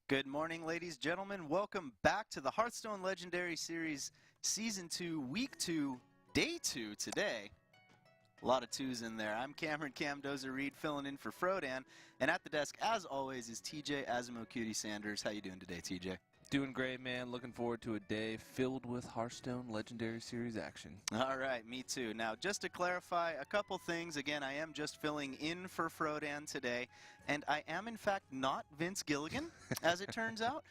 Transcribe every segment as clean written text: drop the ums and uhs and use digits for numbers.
Good morning, ladies, gentlemen. Welcome back to the Hearthstone Legendary Series Season 2, Week 2, Day 2 today. A lot of twos in there. I'm Cameron Camdoza Reed filling in for Frodan. And at the desk, as always, is TJ Asimo Cutie Sanders. How you doing today, TJ? Doing great, man. Looking forward to a day filled with Hearthstone Legendary Series action. All right, me too. Now, just to clarify a couple things, again, I am just filling in for Frodan today, and I am, in fact, not Vince Gilligan, as it turns out,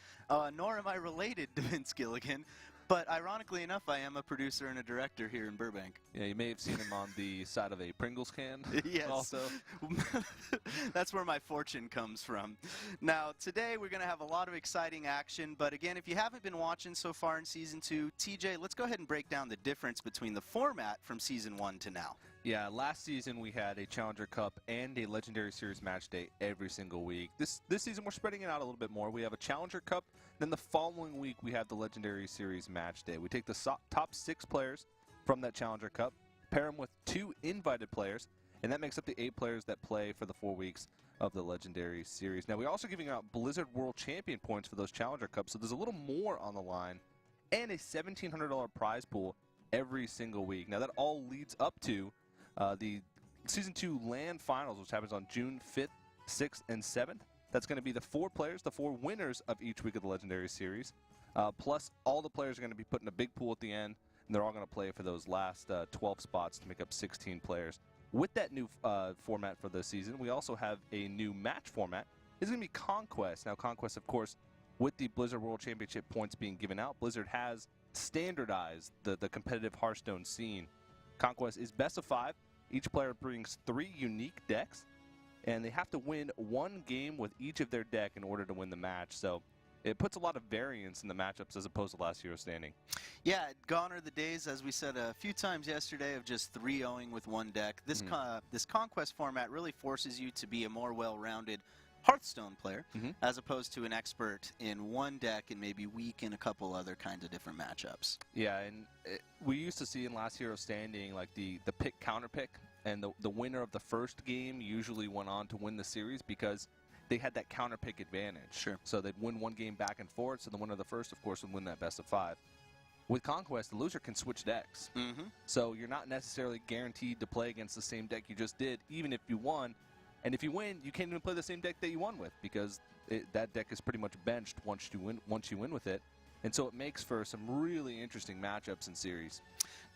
nor am I related to Vince Gilligan, but ironically enough, I am a producer and a director here in Burbank. Yeah, you may have seen him on the side of a Pringles can. Yes. Also. That's where my fortune comes from. Now, today we're going to have a lot of exciting action, but again, if you haven't been watching so far in Season 2, TJ, let's go ahead and break down the difference between the format from Season 1 to now. Yeah, last season we had a Challenger Cup and a Legendary Series match day every single week. This season we're spreading it out a little bit more. We have a Challenger Cup, then the following week we have the Legendary Series match day. We take the top 6 players from that Challenger Cup, pair them with 2 invited players, and that makes up the 8 players that play for the 4 weeks of the Legendary Series. Now, we're also giving out Blizzard World Champion points for those Challenger Cups, so there's a little more on the line, and a $1,700 prize pool every single week. Now, that all leads up to the Season 2 LAN Finals, which happens on June 5th, 6th, and 7th. That's going to be the 4 players, the 4 winners of each week of the Legendary Series. Plus, all the players are going to be put in a big pool at the end, and they're all going to play for those last 12 spots to make up 16 players. With that new format for this season, we also have a new match format. It's going to be Conquest. Now, Conquest, of course, with the Blizzard World Championship points being given out, Blizzard has standardized the competitive Hearthstone scene. Conquest is best of 5. Each player brings 3 unique decks, and they have to win 1 game with each of their deck in order to win the match. So it puts a lot of variance in the matchups as opposed to last Hero Standing. Yeah, gone are the days, as we said a few times yesterday, of just 3-0ing with 1 deck. This this Conquest format really forces you to be a more well-rounded Hearthstone player, as opposed to an expert in 1 deck and maybe weak in a couple other kinds of different matchups. Yeah, and we used to see in last Hero Standing like the pick counter pick, and the winner of the first game usually went on to win the series because they had that counter pick advantage. Sure. So they'd win 1 game back and forth, so the winner of the first, of course, would win that best of 5. With Conquest, the loser can switch decks. So you're not necessarily guaranteed to play against the same deck you just did, even if you won. And if you win, you can't even play the same deck that you won with because that deck is pretty much benched once you win with it. And so it makes for some really interesting matchups in series.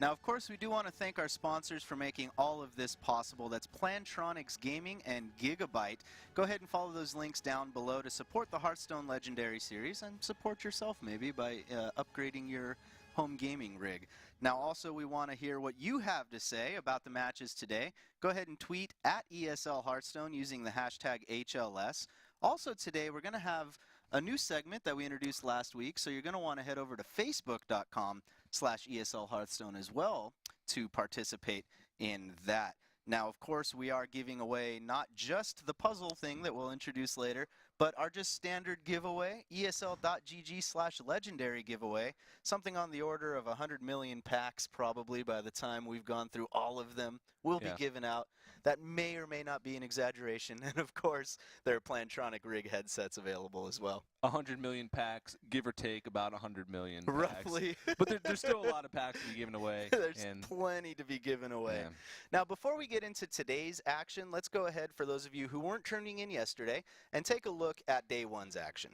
Now, of course, we do want to thank our sponsors for making all of this possible. That's Plantronics Gaming and Gigabyte. Go ahead and follow those links down below to support the Hearthstone Legendary Series and support yourself maybe by upgrading your home gaming rig. Now, also, we want to hear what you have to say about the matches today. Go ahead and tweet at ESL Hearthstone using the hashtag HLS. Also today, we're going to have a new segment that we introduced last week, so you're going to want to head over to facebook.com/ESL Hearthstone as well to participate in that. Now, of course, we are giving away not just the puzzle thing that we'll introduce later, but our just standard giveaway, ESL.GG/legendary giveaway, something on the order of 100 million packs probably by the time we've gone through all of them will be given out. That may or may not be an exaggeration. And, of course, there are Plantronic rig headsets available as well. 100 million packs, give or take about 100 million packs. Roughly. But there's still a lot of packs to be given away. There's plenty to be given away. Yeah. Now, before we get into today's action, let's go ahead, for those of you who weren't turning in yesterday, and take a look at Day 1's action.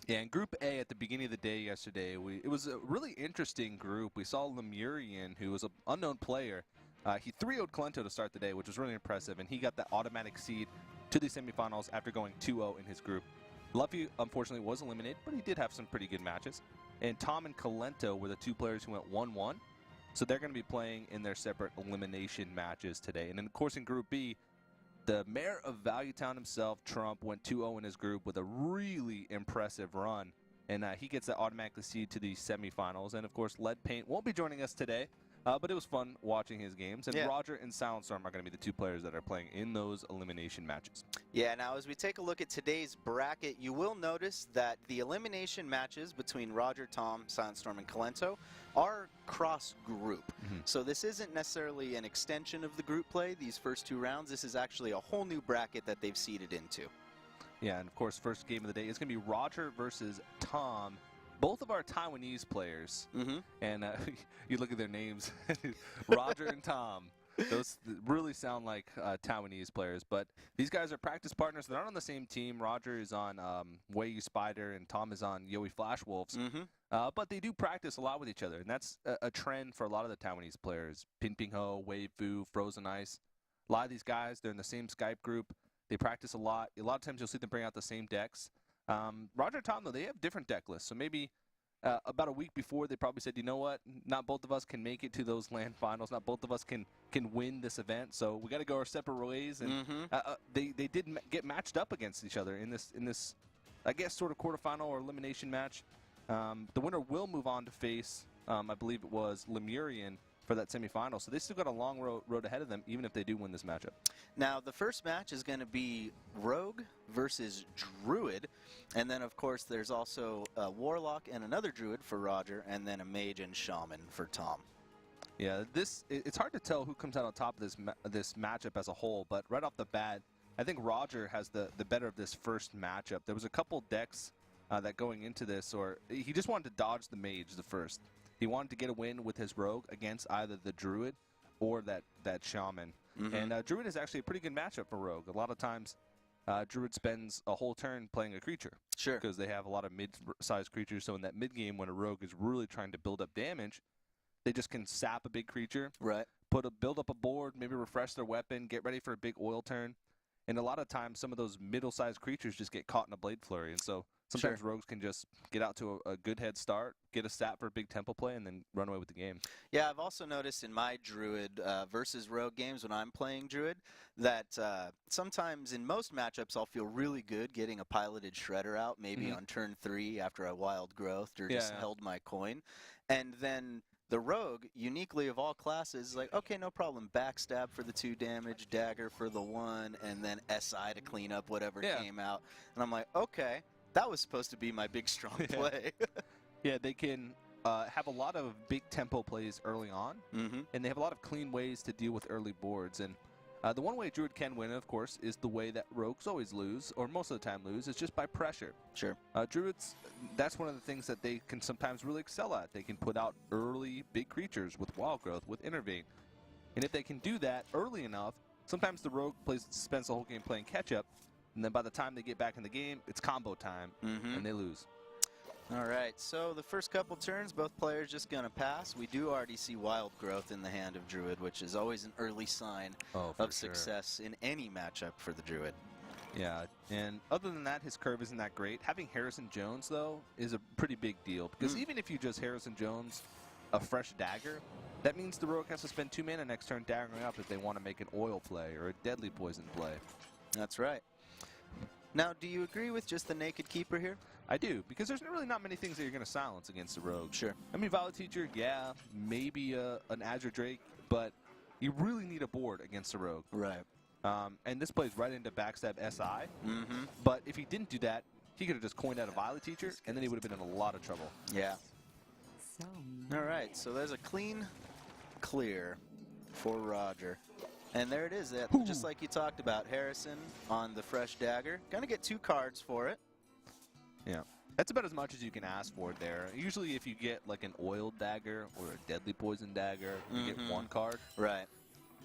Yeah, in Group A at the beginning of the day yesterday, it was a really interesting group. We saw Lemurian, who was an unknown player. He 3-0'd Kalento to start the day, which was really impressive, and he got that automatic seed to the semifinals after going 2-0 in his group. Luffy, unfortunately, was eliminated, but he did have some pretty good matches. And Tom and Kalento were the 2 players who went 1-1, so they're going to be playing in their separate elimination matches today. And then, of course, in Group B, the mayor of Valuetown himself, Trump, went 2-0 in his group with a really impressive run. And he gets that automatically seed to the semifinals. And, of course, Lead Paint won't be joining us today. But it was fun watching his games. And Roger and Soundstorm are going to be the 2 players that are playing in those elimination matches. Yeah, now as we take a look at today's bracket, you will notice that the elimination matches between Roger, Tom, Soundstorm, and Kalento are cross-group. So this isn't necessarily an extension of the group play, these first 2 rounds. This is actually a whole new bracket that they've seeded into. Yeah, and of course, first game of the day is going to be Roger versus Tom. Both of our Taiwanese players. Mm-hmm. And you look at their names, Roger and Tom. Those really sound like Taiwanese players. But these guys are practice partners. They're not on the same team. Roger is on Wei Spider, and Tom is on Yowie Flash Wolves. Mm-hmm. But they do practice a lot with each other, and that's a trend for a lot of the Taiwanese players. Pin Ping Ho, Wei Fu, Frozen Ice. A lot of these guys, they're in the same Skype group. They practice a lot. A lot of times you'll see them bring out the same decks. Roger and Tom, though, they have different deck lists. So maybe about a week before, they probably said, you know what, not both of us can make it to those LAN finals. Not both of us can win this event. So we got to go our separate ways. And they did get matched up against each other in this, I guess, sort of quarterfinal or elimination match. The winner will move on to face, I believe it was Lemurian for that semifinal. So they still got a long road ahead of them, even if they do win this matchup. Now, the first match is going to be Rogue versus Druid. And then, of course, there's also a Warlock and another Druid for Roger, and then a Mage and Shaman for Tom. Yeah, it's hard to tell who comes out on top of this matchup as a whole, but right off the bat, I think Roger has the better of this first matchup. There was a couple decks that going into this, or he just wanted to dodge the Mage the first. He wanted to get a win with his Rogue against either the Druid or that Shaman. And Druid is actually a pretty good matchup for Rogue. A lot of times, Druid spends a whole turn playing a creature. Sure. Because they have a lot of mid-sized creatures, so in that mid-game when a Rogue is really trying to build up damage, they just can sap a big creature, right? Build up a board, maybe refresh their weapon, get ready for a big oil turn. And a lot of times, some of those middle-sized creatures just get caught in a Blade Flurry. And so sometimes Rogues can just get out to a good head start, get a sap for a big tempo play, and then run away with the game. Yeah, I've also noticed in my Druid versus Rogue games when I'm playing Druid that sometimes in most matchups I'll feel really good getting a piloted Shredder out, maybe on turn 3 after a wild growth or just held my coin. And then the Rogue, uniquely of all classes, is like, okay, no problem. Backstab for the 2 damage, Dagger for the 1, and then SI to clean up whatever came out. And I'm like, okay, that was supposed to be my big strong play. Yeah, they can have a lot of big tempo plays early on, and they have a lot of clean ways to deal with early boards. And the one way Druid can win, of course, is the way that Rogues always lose, or most of the time lose, is just by pressure. Sure. Druids, that's one of the things that they can sometimes really excel at. They can put out early big creatures with Wild Growth, with Innervate. And if they can do that early enough, sometimes the Rogue spends the whole game playing catch-up, and then by the time they get back in the game, it's combo time, and they lose. All right, so the first couple turns, both players just going to pass. We do already see Wild Growth in the hand of Druid, which is always an early sign of success in any matchup for the Druid. Yeah, and other than that, his curve isn't that great. Having Harrison Jones, though, is a pretty big deal, because even if you just Harrison Jones a fresh Dagger, that means the Rogue has to spend 2 mana next turn daggering up if they want to make an oil play or a deadly poison play. That's right. Now, do you agree with just the Naked Keeper here? I do, because there's really not many things that you're going to silence against the Rogue. Sure. I mean, Violet Teacher, yeah, maybe an Azure Drake, but you really need a board against the Rogue. Right. And this plays right into Backstab SI. But if he didn't do that, he could have just coined out a Violet Teacher, and then he would have been in a lot of trouble. Yeah. All right, so there's a clean clear for Roger. And there it is, just like you talked about, Harrison on the fresh Dagger. Gonna get 2 cards for it. Yeah. That's about as much as you can ask for there. Usually if you get like an oiled dagger or a deadly poison dagger, you get 1 card. Right.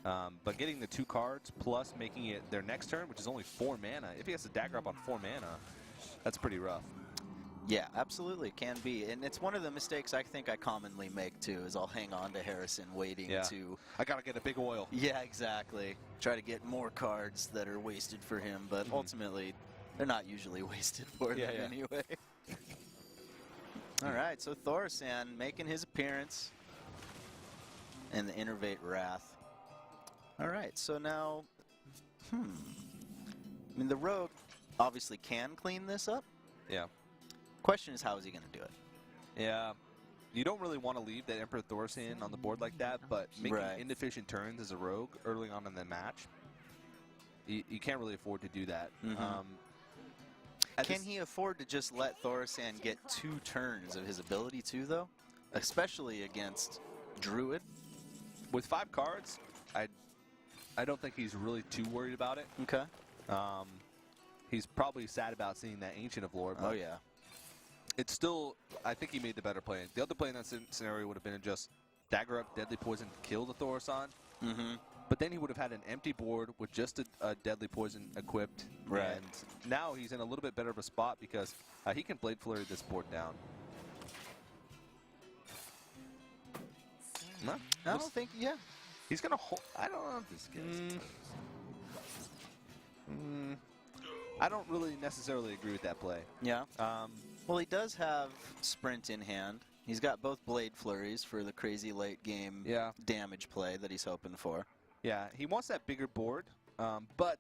But getting the 2 cards plus making it their next turn, which is only 4 mana, if he has a dagger up on 4 mana, that's pretty rough. Yeah, absolutely, it can be. And it's one of the mistakes I think I commonly make, too, is I'll hang on to Harrison waiting to... I got to get a big oil. Yeah, exactly. Try to get more cards that are wasted for him, but ultimately, they're not usually wasted for them anyway. All right, so Thorisan making his appearance. And the Innervate Wrath. All right, so now... I mean, the Rogue obviously can clean this up. Yeah. Question is, how is he going to do it? Yeah. You don't really want to leave that Emperor Thorisan on the board like that, but making inefficient turns as a Rogue early on in the match, you can't really afford to do that. Can he afford to just let Thorisan get 2 turns of his ability too, though? Especially against Druid? With 5 cards, I don't think he's really too worried about it. Okay. he's probably sad about seeing that Ancient of Lore. But Oh, yeah. it's still, I think he made the better play. The other play in that scenario would have been to just dagger up Deadly Poison to kill the Thaurissan. Mm-hmm. But then he would have had an empty board with just a Deadly Poison equipped. Right. And now he's in a little bit better of a spot because he can Blade Flurry this board down. No, I don't think, yeah. he's going to hold. I don't know if this guy's I don't really necessarily agree with that play. Yeah. Well, he does have Sprint in hand. He's got both Blade Flurries for the crazy late game damage play that he's hoping for. Yeah, he wants that bigger board, but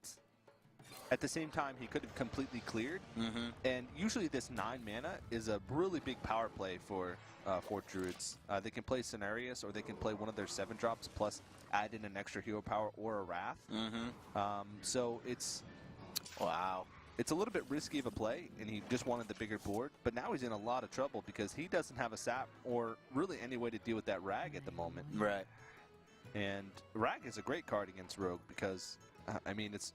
at the same time, he could have completely cleared. Mm-hmm. And usually this 9 mana is a really big power play for Druids. They can play Cenarius, or they can play one of their 7 drops, plus add in an extra hero power or a Wrath. Mm-hmm. So it's... Wow. It's a little bit risky of a play, and he just wanted the bigger board. But now he's in a lot of trouble because he doesn't have a sap or really any way to deal with that Rag at the moment. Right. And Rag is a great card against Rogue because, I mean, it's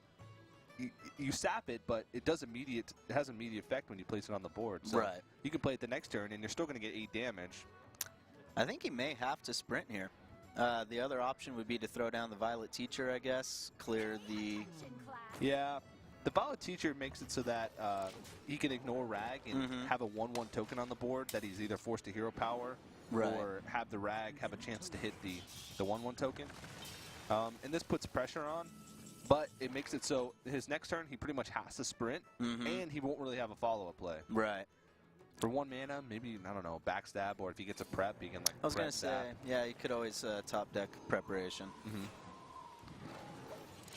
you sap it, but it has immediate effect when you place it on the board. So right. You can play it the next turn, and you're still going to get 8 damage. I think he may have to sprint here. The other option would be to throw down the Violet Teacher, I guess, clear the... Yeah. The Violet Teacher makes it so that he can ignore Rag and have a 1/1 token on the board that he's either forced to hero power or have the Rag have a chance to hit the 1/1 token. And this puts pressure on, but it makes it so his next turn he pretty much has to sprint, and he won't really have a follow-up play. Right. For 1 mana, maybe, I don't know, backstab, or if he gets a prep, he can like I was going to say, yeah, you could always top deck preparation.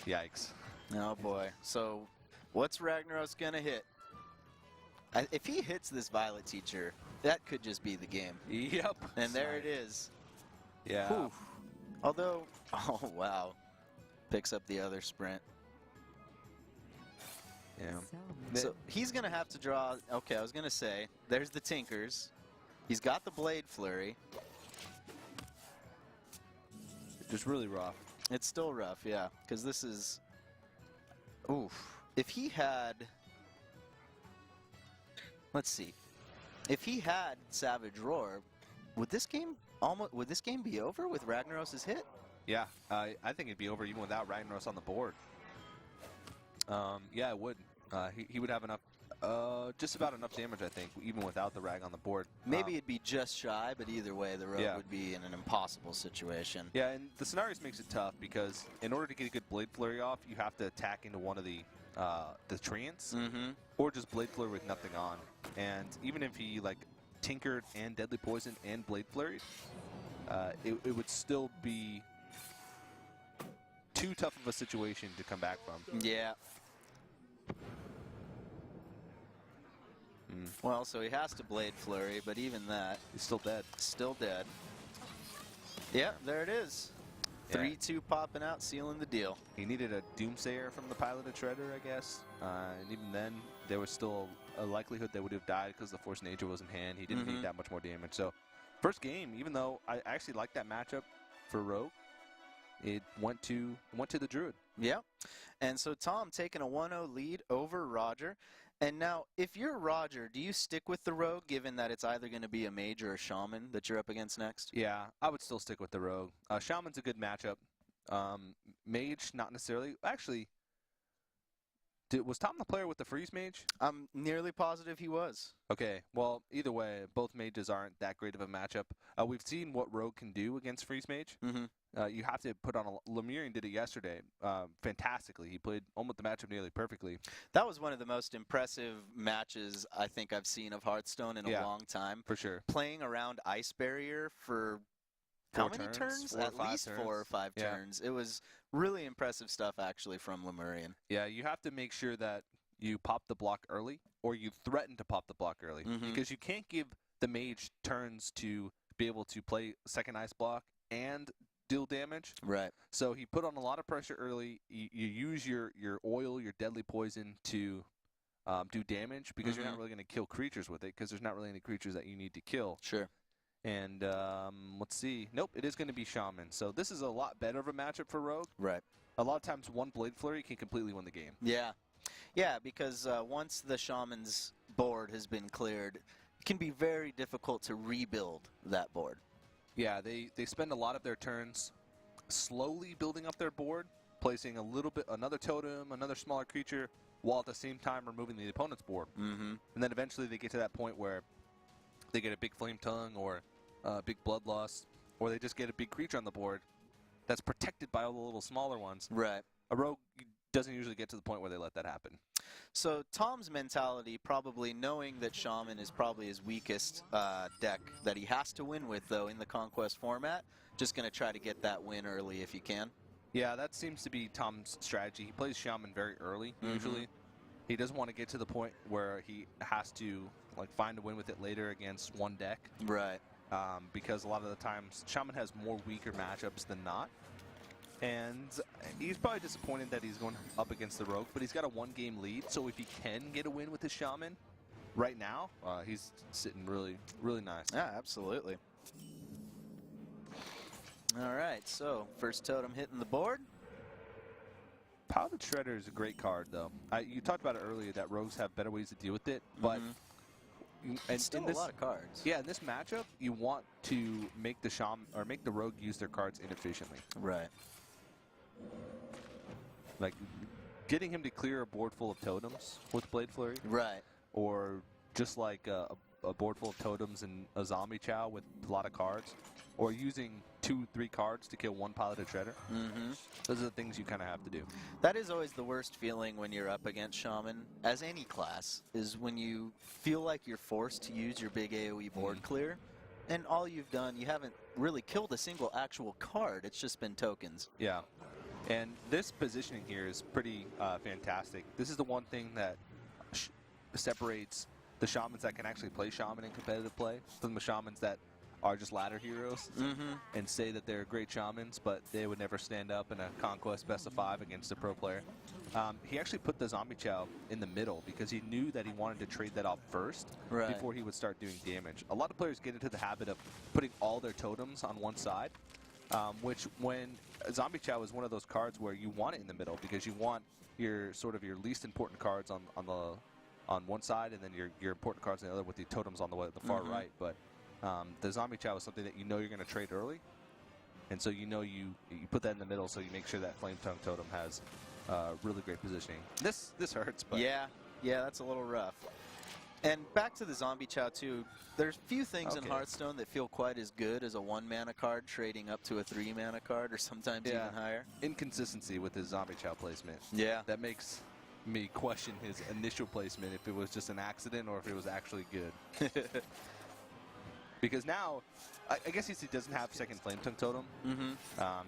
Yikes. Oh, boy. So... what's Ragnaros going to hit? If he hits this Violet Teacher, that could just be the game. Yep. And there it is. Yeah. Whew. Although, oh, wow. Picks up the other sprint. Yeah. So he's going to have to draw... okay, I was going to say, there's the Tinkers. He's got the Blade Flurry. Just really rough. It's still rough, yeah. Because this is... oof. If he had... let's see. If he had Savage Roar, would this game be over with Ragnaros' hit? Yeah, I think it'd be over even without Ragnaros on the board. Yeah, it would. He would have enough, just about enough damage, I think, even without the Rag on the board. Maybe it'd be just shy, but either way, the Rogue would be in an impossible situation. Yeah, and the scenarios makes it tough because in order to get a good Blade Flurry off, you have to attack into one of the Treants, or just Blade Flurry with nothing on. And even if he like tinkered and Deadly Poison and Blade Flurry, it would still be too tough of a situation to come back from. Yeah. Well, so he has to Blade Flurry, but even that... he's still dead. Still dead. Yeah, there it is. 3-2 popping out, sealing the deal. He needed a Doomsayer from the Piloted Shredder, I guess. And even then, there was still a likelihood they would have died because the Force Nature was in hand. He didn't need that much more damage. So, first game, even though I actually liked that matchup for Rogue, it went to the Druid. Yeah. And so Tom taking a 1-0 lead over Roger. And now, if you're Roger, do you stick with the Rogue, given that it's either going to be a Mage or a Shaman that you're up against next? Yeah, I would still stick with the Rogue. Shaman's a good matchup. Mage, not necessarily. Actually, was Tom the player with the Freeze Mage? I'm nearly positive he was. Okay, well, either way, both mages aren't that great of a matchup. We've seen what Rogue can do against Freeze Mage. You have to put on a... Lemurian did it yesterday fantastically. He played almost the matchup nearly perfectly. That was one of the most impressive matches I think I've seen of Hearthstone in a long time. For sure. Playing around Ice Barrier for how many turns? At least 4 or 5 turns. It was really impressive stuff, actually, from Lemurian. Yeah, you have to make sure that you pop the block early, or you threaten to pop the block early. Because you can't give the mage turns to be able to play second ice block and deal damage. Right. So he put on a lot of pressure early. You use your oil, your deadly poison to do damage because you're not really going to kill creatures with it because there's not really any creatures that you need to kill. Sure. And let's see. Nope, it is going to be Shaman. So this is a lot better of a matchup for Rogue. Right. A lot of times one Blade Flurry can completely win the game. Yeah. Yeah, because once the Shaman's board has been cleared, it can be very difficult to rebuild that board. Yeah, they spend a lot of their turns slowly building up their board, placing another totem, another smaller creature, while at the same time removing the opponent's board. Mm-hmm. And then eventually they get to that point where they get a big Flame Tongue or a big Bloodlust, or they just get a big creature on the board that's protected by all the little smaller ones. Right. A rogue doesn't usually get to the point where they let that happen. So Tom's mentality, probably knowing that Shaman is probably his weakest deck that he has to win with, though, in the Conquest format, just going to try to get that win early if you can. Yeah, that seems to be Tom's strategy. He plays Shaman very early, usually. He doesn't want to get to the point where he has to find a win with it later against one deck. Right. Because a lot of the times, Shaman has more weaker matchups than not. And he's probably disappointed that he's going up against the Rogue, but he's got a one-game lead, so if he can get a win with his Shaman, right now, he's sitting really, really nice. Yeah, absolutely. All right, so first totem hitting the board. Piloted Shredder is a great card, though. You talked about it earlier that Rogues have better ways to deal with it, but it's still a lot of cards. Yeah, in this matchup, you want to make the Shaman or make the Rogue use their cards inefficiently. Right. Like getting him to clear a board full of totems with Blade Flurry. Right. Or just like a board full of totems and a Zombie Chow with a lot of cards. Or using 2-3 cards to kill one Piloted Shredder. Those are the things you kind of have to do. That is always the worst feeling when you're up against Shaman, as any class, is when you feel like you're forced to use your big AoE board clear, and all you've done, you haven't really killed a single actual card, it's just been tokens. Yeah. And this positioning here is pretty fantastic. This is the one thing that separates the Shamans that can actually play Shaman in competitive play from the Shamans that are just ladder heroes and say that they're great Shamans, but they would never stand up in a Conquest best of 5 against a pro player. He actually put the Zombie Chow in the middle because he knew that he wanted to trade that off first before he would start doing damage. A lot of players get into the habit of putting all their totems on one side, which when Zombie Chow is one of those cards where you want it in the middle because you want your your least important cards on one side and then your important cards on the other with the totems on the far right. But the Zombie Chow is something that you know you're going to trade early, and so you put that in the middle so you make sure that Flame Tongue totem has really great positioning. This hurts, but yeah, that's a little rough. And back to the Zombie Chow too, there's few things in Hearthstone that feel quite as good as a 1-mana card trading up to a 3-mana card or sometimes even higher. Inconsistency with his Zombie Chow placement. Yeah. That makes me question his initial placement if it was just an accident or if it was actually good. Because now, I guess he doesn't have second Flame Tongue totem.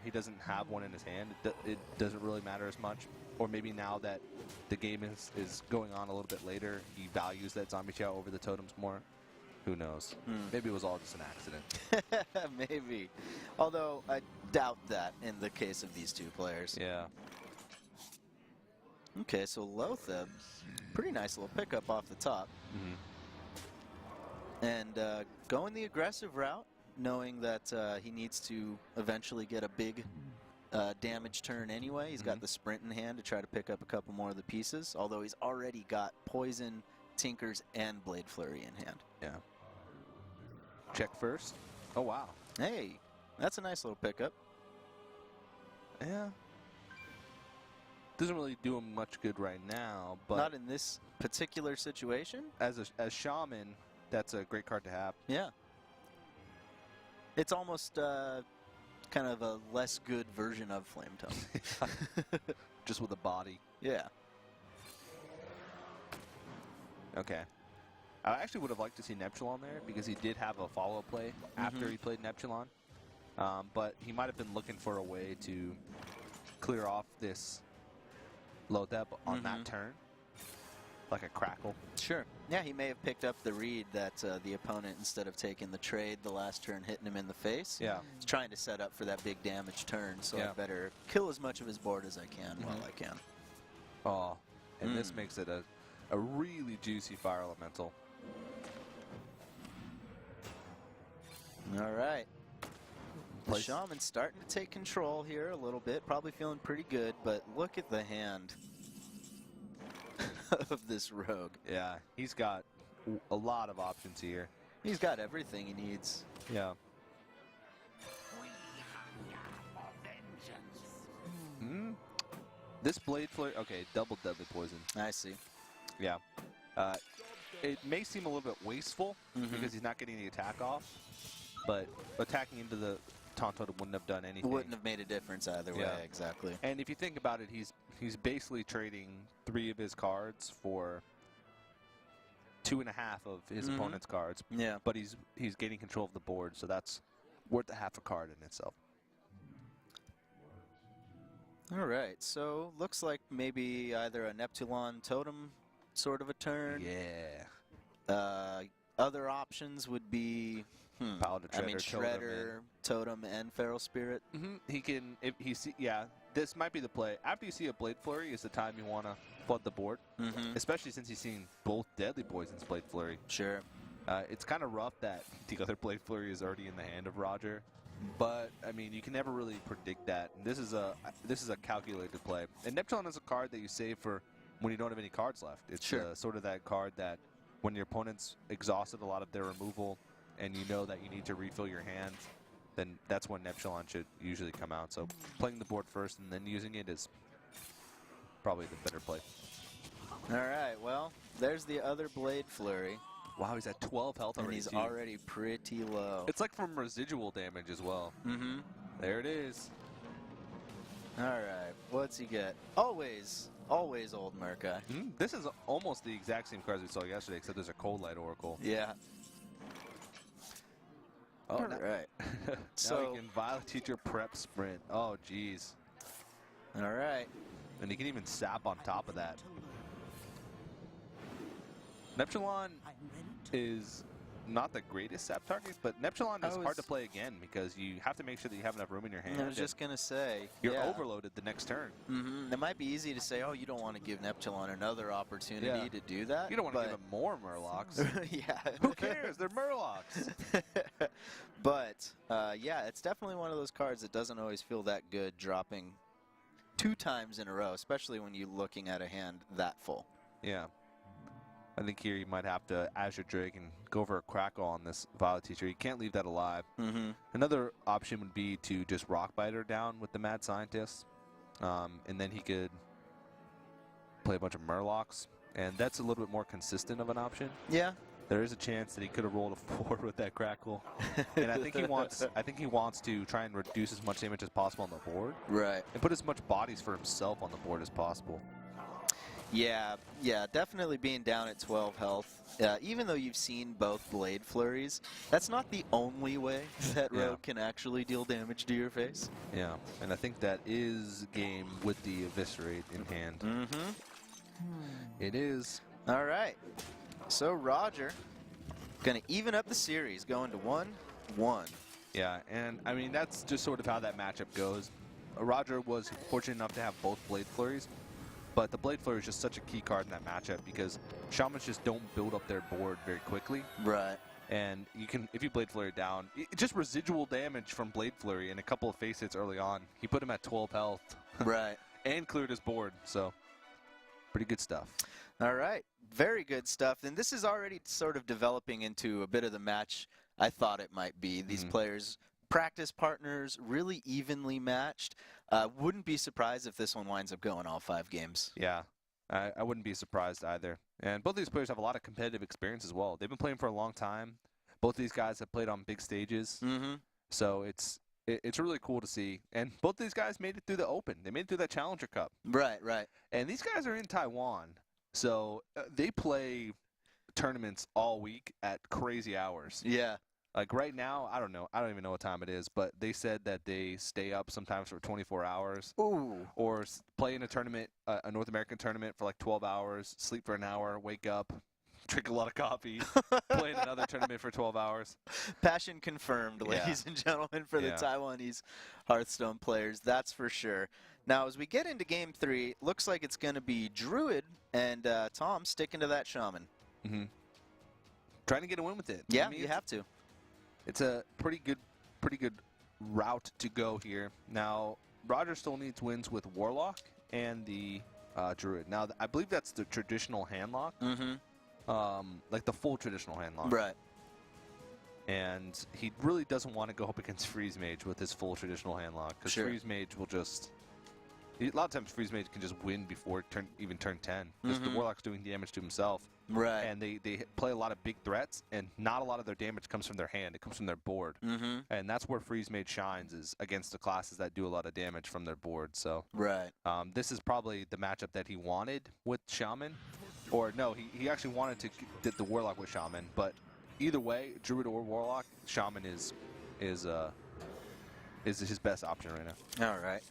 He doesn't have one in his hand. It doesn't really matter as much. Or maybe now that the game is going on a little bit later, he values that Zombie Chow over the totems more. Who knows? Maybe it was all just an accident. Maybe. Although I doubt that in the case of these two players. Yeah. Okay, so Lotheb, pretty nice little pickup off the top. And going the aggressive route, knowing that he needs to eventually get a big damage turn anyway. He's got the sprint in hand to try to pick up a couple more of the pieces, although he's already got Poison, Tinkers, and Blade Flurry in hand. Yeah. Check first. Oh, wow. Hey, that's a nice little pickup. Yeah. Doesn't really do him much good right now, but not in this particular situation. As Shaman, that's a great card to have. Yeah. It's almost kind of a less good version of Flame Tongue. Just with a body. Yeah. Okay. I actually would have liked to see Neptulon there because he did have a follow-up play after he played Neptulon. But he might have been looking for a way to clear off this Lotheb on that turn. Like a crackle. Sure. Yeah, he may have picked up the read that the opponent, instead of taking the trade the last turn, hitting him in the face. Yeah. He's trying to set up for that big damage turn, so Yeah. I better kill as much of his board as I can while I can. Oh, and this makes it a really juicy Fire Elemental. All right. The Place. Shaman's starting to take control here a little bit, probably feeling pretty good, but look at the hand. of this rogue. Yeah, he's got a lot of options here. He's got everything he needs. Yeah. Hmm. This Blade Flare, okay, double deadly poison. I see. Yeah. It may seem a little bit wasteful because he's not getting the attack off, but attacking into the Taunt Totem wouldn't have done anything. Wouldn't have made a difference either way, exactly. And if you think about it, he's basically trading 3 of his cards for 2.5 of his opponent's cards. Yeah. But he's gaining control of the board, so that's worth a half a card in itself. All right, so looks like maybe either a Neptulon Totem sort of a turn. Yeah. Other options would be, Paladin Shredder, Shredder, Totem, and Feral Spirit. He can, if he see, yeah, this might be the play. After you see a Blade Flurry is the time you want to flood the board, especially since he's seen both Deadly Poisons Blade Flurry. Sure. It's kind of rough that the other Blade Flurry is already in the hand of Roger, but I mean you can never really predict that. And this is a calculated play. And Neptune is a card that you save for when you don't have any cards left. It's sort of that card that when your opponent's exhausted a lot of their removal and you know that you need to refill your hand, then that's when Neptune should usually come out. So playing the board first and then using it is probably the better play. All right, well, there's the other Blade Flurry. Wow, he's at 12 health already. And he's already pretty low. It's like from residual damage as well. There it is. All right, what's he get? Always old Murkai. This is almost the exact same cards we saw yesterday, except there's a Cold Light Oracle. Yeah. Oh, all right. So you can Violet Teacher prep sprint. Oh, jeez. All right. And he can even sap on top of that. Neptulon is not the greatest sap target, but Neptulon is hard to play again because you have to make sure that you have enough room in your hand. I was just going to say. You're overloaded the next turn. It might be easy to say, oh, you don't want to give Neptulon another opportunity to do that. You don't want to give him more Murlocs. Yeah. Who cares? They're Murlocs. But, yeah, it's definitely one of those cards that doesn't always feel that good dropping 2 times in a row, especially when you're looking at a hand that full. Yeah. I think here you might have to Azure Drake and go for a Crackle on this Violet Teacher. You can't leave that alive. Another option would be to just Rock Biter down with the Mad Scientist. And then he could play a bunch of Murlocs. And that's a little bit more consistent of an option. Yeah. There is a chance that he could have rolled a 4 with that Crackle. And I think he wants to try and reduce as much damage as possible on the board. Right. And put as much bodies for himself on the board as possible. Yeah, definitely being down at 12 health. Even though you've seen both Blade Flurries, that's not the only way that Rogue can actually deal damage to your face. Yeah, and I think that is game with the Eviscerate in hand. It is. All right. So Roger going to even up the series, going to 1-1. Yeah, and I mean, that's just sort of how that matchup goes. Roger was fortunate enough to have both Blade Flurries. But the Blade Flurry is just such a key card in that matchup because Shamans just don't build up their board very quickly. Right. And you can, if you Blade Flurry down, just residual damage from Blade Flurry and a couple of face hits early on. He put him at 12 health. Right. And cleared his board. So, pretty good stuff. All right. Very good stuff. And this is already sort of developing into a bit of the match I thought it might be. These players, practice partners, really evenly matched. Wouldn't be surprised if this one winds up going all 5 games. Yeah, I wouldn't be surprised either. And both these players have a lot of competitive experience as well. They've been playing for a long time. Both these guys have played on big stages. So it's really cool to see. And both these guys made it through the Open. They made it through that Challenger Cup. Right. And these guys are in Taiwan. So they play tournaments all week at crazy hours. Yeah. Like right now, I don't know. I don't even know what time it is, but they said that they stay up sometimes for 24 hours. Ooh. Or play in a tournament, a North American tournament for like 12 hours, sleep for an hour, wake up, drink a lot of coffee, play in another tournament for 12 hours. Passion confirmed, ladies and gentlemen, for the Taiwanese Hearthstone players. That's for sure. Now, as we get into Game 3, looks like it's going to be Druid and Tom sticking to that Shaman. Trying to get a win with it. Yeah, I mean, you have to. It's a pretty good route to go here. Now, Roger still needs wins with Warlock and the Druid. Now, I believe that's the traditional hand lock. Like the full traditional hand lock. Right. And he really doesn't want to go up against Freeze Mage with his full traditional hand lock, because Freeze Mage will just... A lot of times Freeze Mage can just win before even turn 10, because the Warlock's doing damage to himself. Right. And they play a lot of big threats, and not a lot of their damage comes from their hand. It comes from their board. And that's where Freeze Mage shines, is against the classes that do a lot of damage from their board. So right. This is probably the matchup that he wanted with Shaman. Or no, he actually wanted to get the Warlock with Shaman, but either way, Druid or Warlock, Shaman is his best option right now. All right.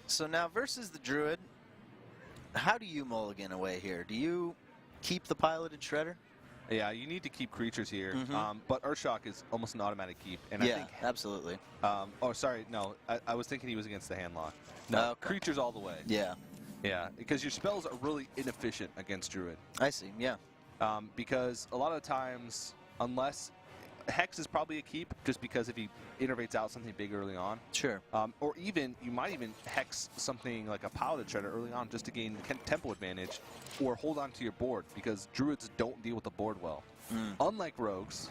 So now versus the Druid, how do you mulligan away here? Do you keep the piloted Shredder? Yeah, you need to keep creatures here, but Earthshock is almost an automatic keep. And yeah, I think, absolutely. Oh, sorry, no, I was thinking he was against the hand lock. No, okay. Creatures all the way. Yeah. Yeah, because your spells are really inefficient against Druid. I see, yeah. Because a lot of times, unless... Hex is probably a keep, just because if he innervates out something big early on. Sure. Or even, you might even Hex something like a Piloted Shredder early on just to gain tempo advantage, or hold on to your board, because Druids don't deal with the board well. Unlike Rogues,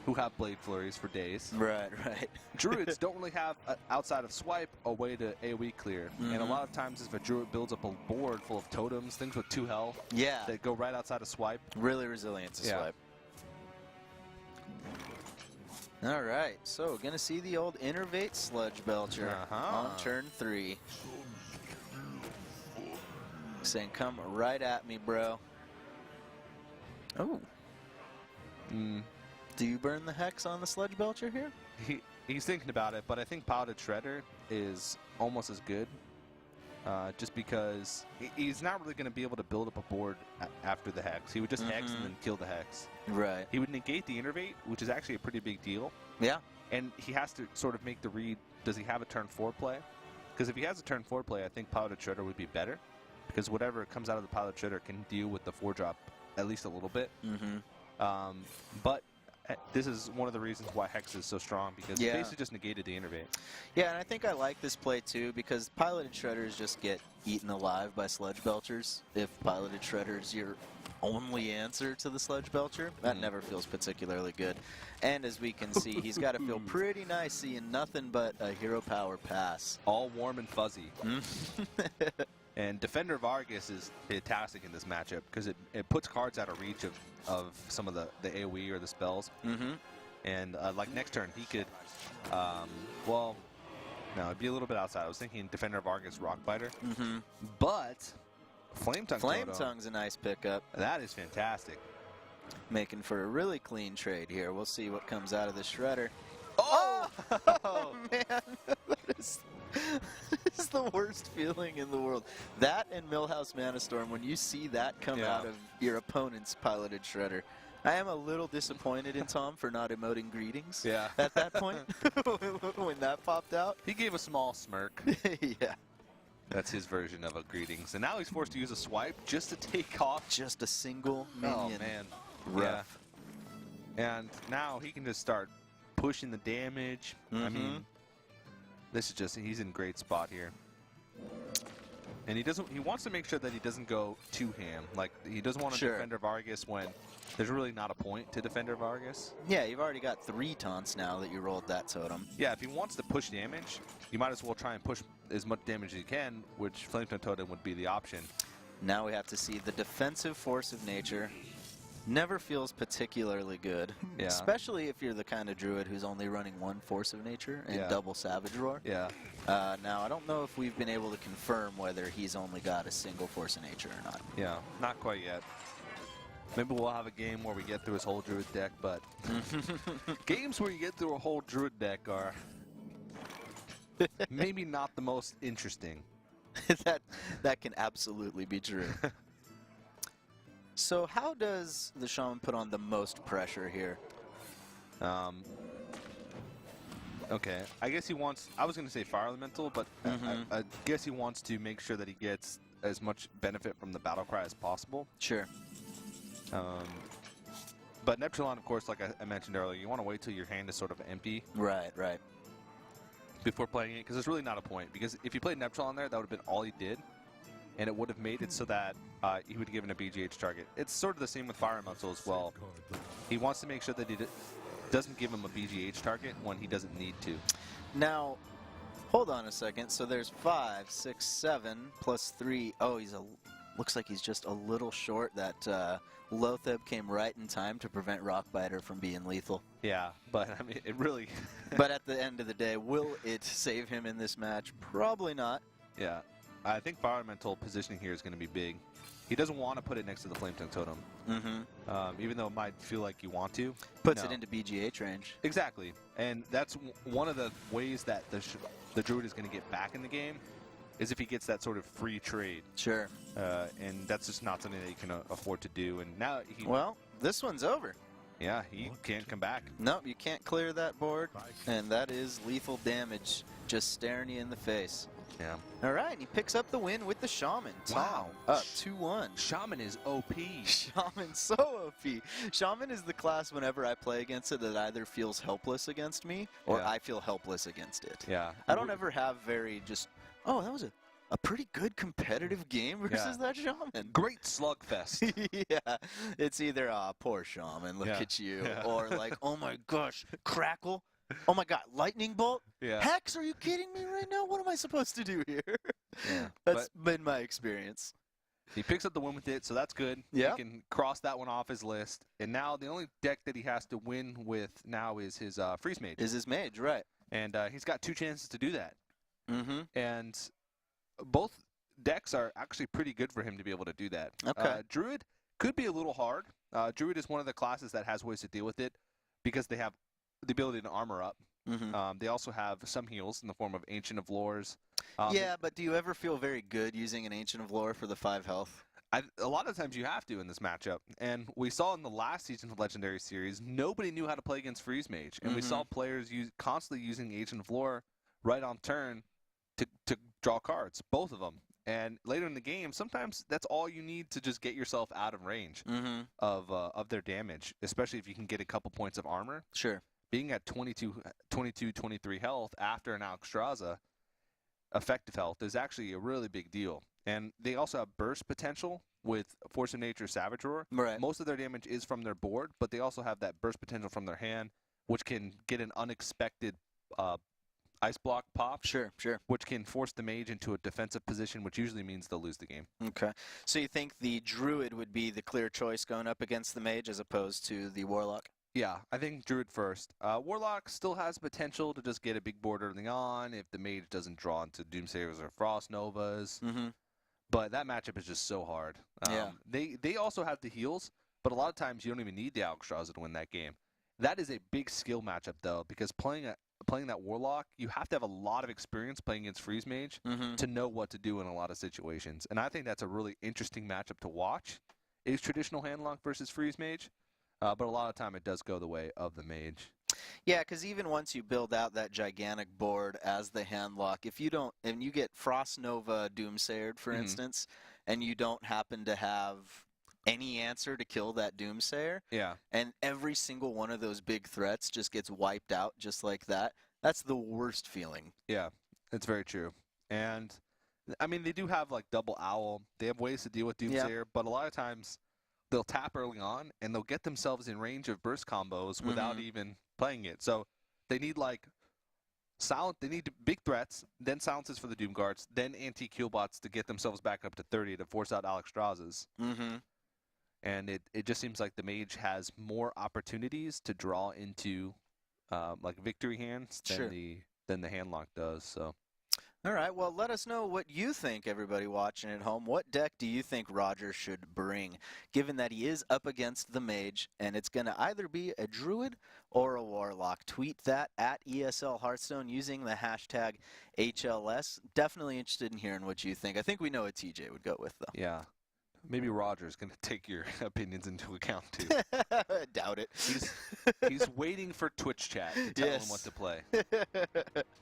who have Blade Flurries for days. Right, right. Druids don't really have, outside of Swipe, a way to AoE clear. And a lot of times if a Druid builds up a board full of totems, things with 2 health, that go right outside of Swipe. Really resilient to Swipe. All right, so we're going to see the old Innervate Sludge Belcher on turn 3. Saying, come right at me, bro. Oh. Do you burn the Hex on the Sludge Belcher here? He's thinking about it, but I think Piloted Shredder is almost as good. Just because he's not really going to be able to build up a board after the Hex. He would just Hex and then kill the Hex. Right. He would negate the Innervate, which is actually a pretty big deal. Yeah. And he has to sort of make the read, does he have a turn 4 play? Because if he has a turn 4 play, I think Piloted Shredder would be better. Because whatever comes out of the Piloted Shredder can deal with the 4-drop at least a little bit. But this is one of the reasons why Hex is so strong, because he basically just negated the Innervate. Yeah, and I think I like this play too, because Piloted Shredders just get eaten alive by Sludge Belchers. If Piloted Shredder's your only answer to the Sludge Belcher, that never feels particularly good. And as we can see, he's got to feel pretty nice seeing nothing but a Hero Power pass. All warm and fuzzy. And Defender of Argus is fantastic in this matchup, because it puts cards out of reach of some of the AoE or the spells. And like next turn, he could, well, no, it'd be a little bit outside. I was thinking Defender of Argus Rockbiter. But Flame Tongue's a nice pickup. That is fantastic. Making for a really clean trade here. We'll see what comes out of the Shredder. Oh! Man, that is the worst feeling in the world. That and Millhouse Mana Storm, when you see that come out of your opponent's Piloted Shredder. I am a little disappointed in Tom for not emoting greetings at that point when that popped out. He gave a small smirk. Yeah. That's his version of a greetings. And now he's forced to use a swipe just to take off. Just a single minion. Oh, man. Rough. Yeah. And now he can just start pushing the damage. I mean, this is just, he's in a great spot here. And he wants to make sure that he doesn't go too ham. Like, he doesn't want to Defender of Argus when there's really not a point to Defender of Argus. Yeah, you've already got 3 taunts now that you rolled that totem. Yeah, if he wants to push damage, you might as well try and push as much damage as you can, which Flametone Totem would be the option. Now we have to see the defensive force of nature. Never feels particularly good, especially if you're the kind of druid who's only running 1 force of nature and double Savage Roar. Now, I don't know if we've been able to confirm whether he's only got a single force of nature or not. Yeah, not quite yet. Maybe we'll have a game where we get through his whole druid deck, but games where you get through a whole druid deck are maybe not the most interesting. that can absolutely be true. So how does the Shaman put on the most pressure here? Okay, I guess he wants, I was going to say Fire Elemental, but I guess he wants to make sure that he gets as much benefit from the Battle Cry as possible. Sure. But Neptulon, of course, like I mentioned earlier, you want to wait till your hand is sort of empty. Right, right. Before playing it, because there's really not a point. Because if you played Neptulon there, that would have been all he did. and it would have made it so that he would be given a BGH target. It's sort of the same with Fire Elemental as well. He wants to make sure that he doesn't give him a BGH target when he doesn't need to. Now, hold on a second. So there's 5, 6, 7 plus 3. Oh, looks like he's just a little short. That Lotheb came right in time to prevent Rockbiter from being lethal. Yeah, but I mean, it really... But at the end of the day, will it save him in this match? Probably not. Yeah. I think Fire Elemental positioning here is going to be big. He doesn't want to put it next to the Flame Tongue Totem. Even though it might feel like you want to. Puts it into BGH range. Exactly. And that's one of the ways that the Druid is going to get back in the game, is if he gets that sort of free trade. Sure. And that's just not something that he can afford to do. And now he... Well, this one's over. Yeah, he can't come back. Nope, you can't clear that board. And that is lethal damage, just staring you in the face. Yeah. All right, and he picks up the win with the Shaman. Wow. Up 2-1. Shaman is OP. Shaman's so OP. Shaman is the class whenever I play against it that either feels helpless against me or I feel helpless against it. Yeah. I don't ever have very just, oh, that was a pretty good competitive game versus that Shaman. Great slugfest. Yeah. It's either, poor Shaman, look at you, or like, oh my gosh, Crackle. Oh my god, Lightning Bolt? Yeah. Hex, are you kidding me right now? What am I supposed to do here? Yeah. That's been my experience. He picks up the win with it, so that's good. Yeah. He can cross that one off his list. And now the only deck that he has to win with now is his Freeze Mage. Is his Mage, right. And he's got 2 chances to do that. And both decks are actually pretty good for him to be able to do that. Okay. Druid could be a little hard. Druid is one of the classes that has ways to deal with it because they have the ability to armor up. They also have some heals in the form of Ancient of Lores. Yeah, but do you ever feel very good using an Ancient of Lore for the 5 health? A lot of times you have to in this matchup. And we saw in the last season of Legendary Series, nobody knew how to play against Freeze Mage. And we saw players constantly using Ancient of Lore right on turn to draw cards, both of them. And later in the game, sometimes that's all you need to just get yourself out of range of their damage, especially if you can get a couple points of armor. Sure. Being at 22, 23 health after an Alexstrasza effective health is actually a really big deal. And they also have burst potential with Force of Nature Savage Roar. Right. Most of their damage is from their board, but they also have that burst potential from their hand, which can get an unexpected Ice Block pop. Sure, sure. Which can force the mage into a defensive position, which usually means they'll lose the game. Okay. So you think the Druid would be the clear choice going up against the Mage as opposed to the Warlock? Yeah, I think Druid first. Warlock still has potential to just get a big board early on if the Mage doesn't draw into Doomsayers or Frost Novas. But that matchup is just so hard. They also have the heals, but a lot of times you don't even need the Alexstrasza to win that game. That is a big skill matchup, though, because playing that Warlock, you have to have a lot of experience playing against Freeze Mage to know what to do in a lot of situations. And I think that's a really interesting matchup to watch, is traditional Handlock versus Freeze Mage. But a lot of time it does go the way of the Mage. Yeah, because even once you build out that gigantic board as the Handlock, if you don't, and you get Frost Nova Doomsayered, for instance, and you don't happen to have any answer to kill that Doomsayer, and every single one of those big threats just gets wiped out just like that, that's the worst feeling. Yeah, it's very true. And, I mean, they do have, like, Double Owl. They have ways to deal with Doomsayer, but a lot of times they'll tap early on, and they'll get themselves in range of burst combos without even playing it. So they need, like, they need big threats, then silences for the Doom Guards, then anti-kill bots to get themselves back up to 30 to force out Alexstrasza's. And it just seems like the Mage has more opportunities to draw into, like, victory hands than the Handlock does, so... All right, well, let us know what you think, everybody watching at home. What deck do you think Roger should bring, given that he is up against the Mage, and it's going to either be a Druid or a Warlock? Tweet that at ESL Hearthstone using the hashtag HLS. Definitely interested in hearing what you think. I think we know what TJ would go with, though. Yeah. Maybe Roger's going to take your opinions into account, too. Doubt it. He's waiting for Twitch chat to tell him what to play.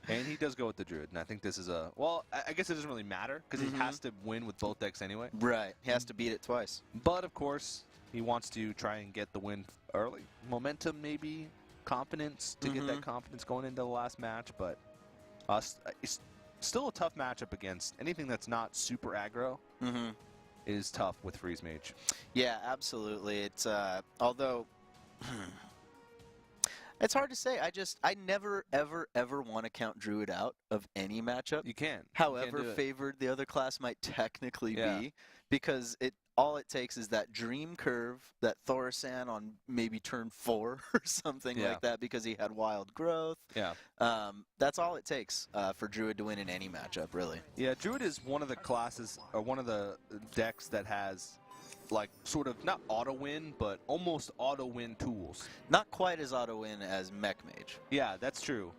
And he does go with the Druid, and I think this is a... Well, I guess it doesn't really matter, because he has to win with both decks anyway. Right. He has to beat it twice. But, of course, he wants to try and get the win early. Momentum, maybe. Confidence, to get that confidence going into the last match. But still a tough matchup against anything that's not super aggro. Mm-hmm. Is tough with Freeze Mage. Yeah, absolutely. It's although it's hard to say. I never ever want to count Druid out of any matchup. You can. However favored the other class might technically be, because all it takes is that Dream Curve, that Thorisan on maybe turn 4 or something like that, because he had Wild Growth. Yeah. That's all it takes for Druid to win in any matchup, really. Yeah, Druid is one of the classes, or one of the decks that has, like, sort of, not auto-win, but almost auto-win tools. Not quite as auto-win as Mech Mage. Yeah, that's true.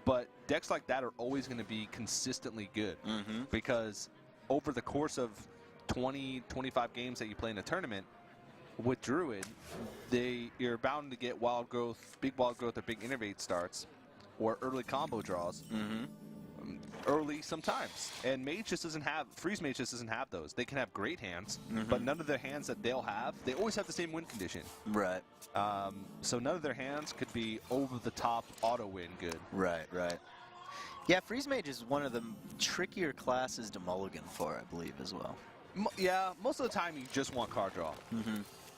But decks like that are always going to be consistently good, because over the course of 20, 25 games that you play in a tournament, with Druid, you're bound to get wild growth, big wild growth, or big innervate starts, or early combo draws. Early sometimes, and Mage just doesn't have, Freeze Mage just doesn't have those. They can have great hands, but none of their hands that they'll have, they always have the same win condition. Right. So none of their hands could be over the top auto win good. Right. Yeah, Freeze Mage is one of the trickier classes to mulligan for, I believe, as well. Yeah, most of the time you just want card draw.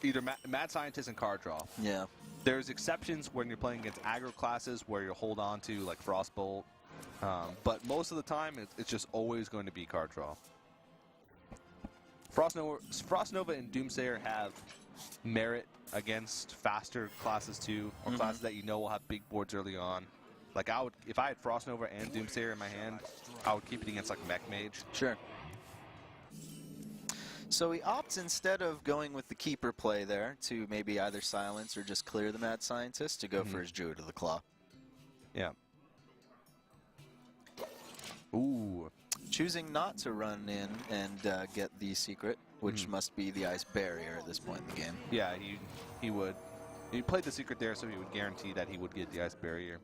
Either Mad Scientist and card draw. Yeah. There's exceptions when you're playing against aggro classes where you hold on to, like, Frostbolt. But most of the time, it's just always going to be card draw. Frost Nova and Doomsayer have merit against faster classes too, or classes that you know will have big boards early on. Like, if I had Frost Nova and Doomsayer in my hand, I would keep it against, like, Mech Mage. Sure. So he opts, instead of going with the keeper play there, to maybe either silence or just clear the Mad Scientist, to go for his Druid of the Claw. Yeah. Ooh. Choosing not to run in and get the secret, which must be the Ice Barrier at this point in the game. Yeah, he would. He played the secret there, so he would guarantee that he would get the Ice Barrier.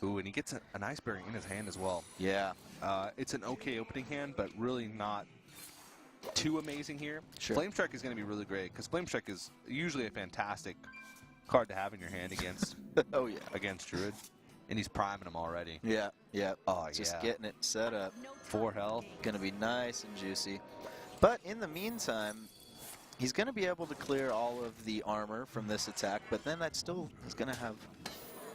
Ooh, and he gets an Ice Barrier in his hand as well. Yeah. It's an okay opening hand, but really not too amazing here. Sure. Flame Strike is going to be really great, because Flame Strike is usually a fantastic card to have in your hand against against Druid. And he's priming them already. Yeah. Oh, Just getting it set up. 4 health. Gonna be nice and juicy. But in the meantime, he's gonna be able to clear all of the armor from this attack, but then that still is gonna have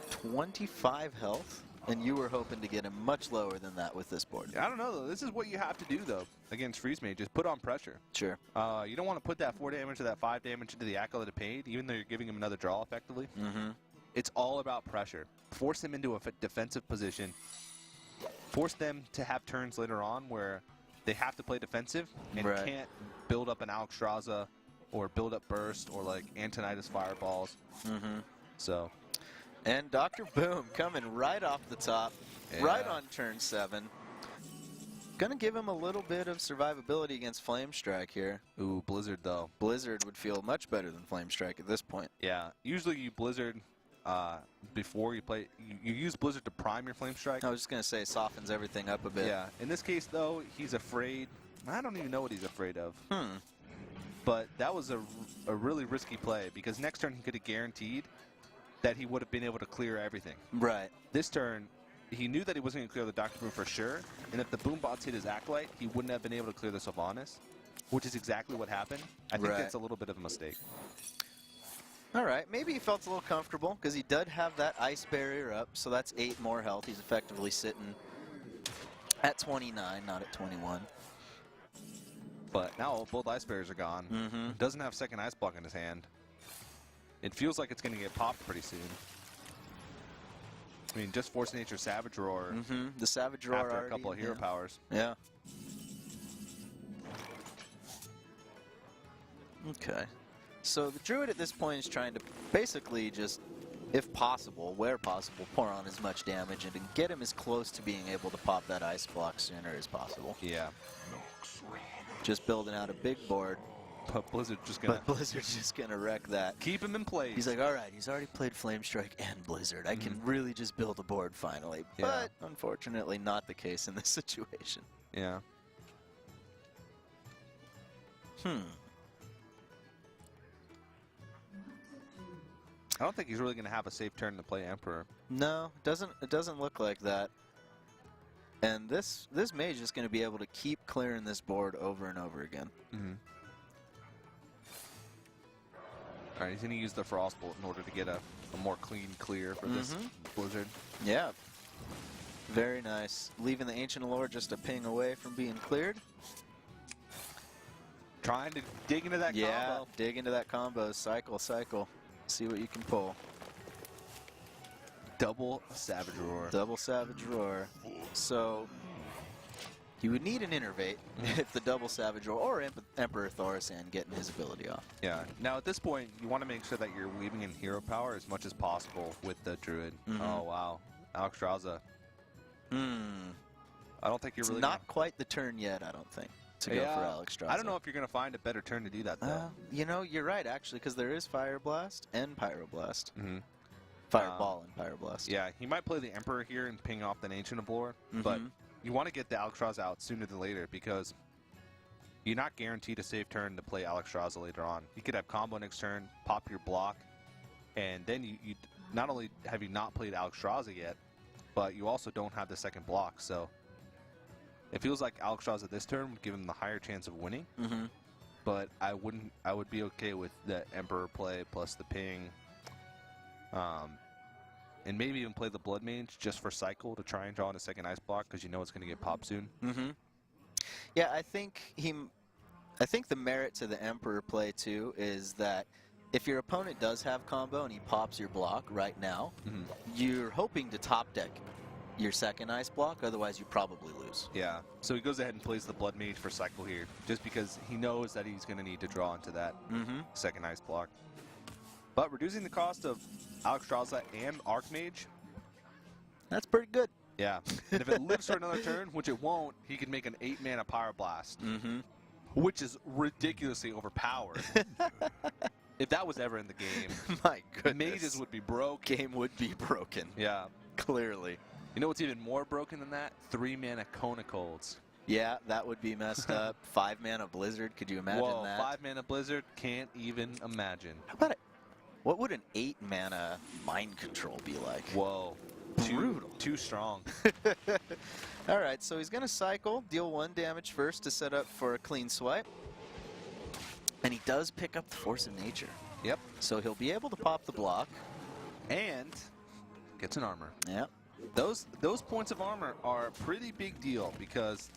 25 health. And you were hoping to get him much lower than that with this board. I don't know, though. This is what you have to do, though, against Freeze Mage. Just put on pressure. Sure. You don't want to put that 4 damage or that 5 damage into the Acolyte of Pain, even though you're giving him another draw, effectively. It's all about pressure. Force them into a defensive position. Force them to have turns later on where they have to play defensive and can't build up an Alexstrasza or build up Burst or, like, Antonidas Fireballs. So. And Dr. Boom coming right off the top, right on turn 7. Gonna give him a little bit of survivability against Flame Strike here. Ooh, Blizzard, though. Blizzard would feel much better than Flame Strike at this point. Yeah. Usually you Blizzard before you play. You use Blizzard to prime your Flame Strike. I was just going to say, it softens everything up a bit. Yeah. In this case, though, he's afraid. I don't even know what he's afraid of. But that was a really risky play, because next turn he could have guaranteed that he would have been able to clear everything. Right. This turn, he knew that he wasn't going to clear the Dr. Boom for sure, and if the Boom Bots hit his Acolyte, he wouldn't have been able to clear the Sylvanas, which is exactly what happened. I think that's a little bit of a mistake. All right, maybe he felt a little comfortable, because he did have that Ice Barrier up, so that's 8 more health. He's effectively sitting at 29, not at 21. But now both Ice Barriers are gone. Doesn't have second Ice Block in his hand. It feels like it's going to get popped pretty soon. I mean, just Force Nature Savage Roar. The Savage Roar after a couple of hero powers. Yeah. Okay. So the Druid at this point is trying to basically just, if possible, where possible, pour on as much damage and to get him as close to being able to pop that Ice Block sooner as possible. Yeah. Just building out a big board. But Blizzard's just gonna wreck that. Keep him in place. He's like, all right, he's already played Flame Strike and Blizzard. I can really just build a board finally. But unfortunately, not the case in this situation. Yeah. I don't think he's really going to have a safe turn to play Emperor. No, it doesn't look like that. And this mage is going to be able to keep clearing this board over and over again. Mm-hmm. All right, he's going to use the Frostbolt in order to get a more clean clear for this Blizzard. Yeah. Very nice. Leaving the Ancient Allure just a ping away from being cleared. Trying to dig into that combo. Dig into that combo. Cycle, cycle. See what you can pull. Double Savage Roar. Double Savage Roar. So you would need an Innervate if the double Savage Roar or Emperor Thaurissan getting his ability off. Yeah. Now at this point, you want to make sure that you're weaving in hero power as much as possible with the Druid. Oh wow, Alexstrasza. I don't think you're really not quite the turn yet. I don't think to go for Alexstrasza. I don't know if you're going to find a better turn to do that though. You know, you're right actually, because there is Fire Blast and Pyroblast. Fireball and Pyroblast. Yeah, he might play the Emperor here and ping off the Ancient of Lore, but you want to get the Alexstrasza out sooner than later because you're not guaranteed a safe turn to play Alexstrasza later on. You could have combo next turn, pop your block, and then you not only have you not played Alexstrasza yet, but you also don't have the second block. So it feels like Alexstrasza this turn would give him the higher chance of winning. But I would be okay with the Emperor play plus the ping. And maybe even play the Blood Mage just for cycle to try and draw in a second ice block because you know it's going to get popped soon. Yeah, I think the merit to the Emperor play too is that if your opponent does have combo and he pops your block right now, you're hoping to top deck your second ice block, otherwise you probably lose. Yeah, so he goes ahead and plays the Blood Mage for cycle here just because he knows that he's going to need to draw into that second ice block. But reducing the cost of Alexstrasza and Archmage, that's pretty good. Yeah, and if it lives for another turn, which it won't, he can make an 8-mana Pyroblast, which is ridiculously overpowered. If that was ever in the game, my goodness, mages would be broke. Game would be broken. Yeah, clearly. You know what's even more broken than that? 3-mana Conecolds. Yeah, that would be messed up. 5-mana Blizzard, could you imagine that? 5-mana Blizzard, can't even imagine. How about it? What would an 8-mana Mind Control be like? Whoa. Brutal. Too strong. All right, so he's going to cycle, deal 1 damage first to set up for a clean swipe. And he does pick up the Force of Nature. Yep. So he'll be able to pop the block. And gets an armor. Yep. Those points of armor are a pretty big deal because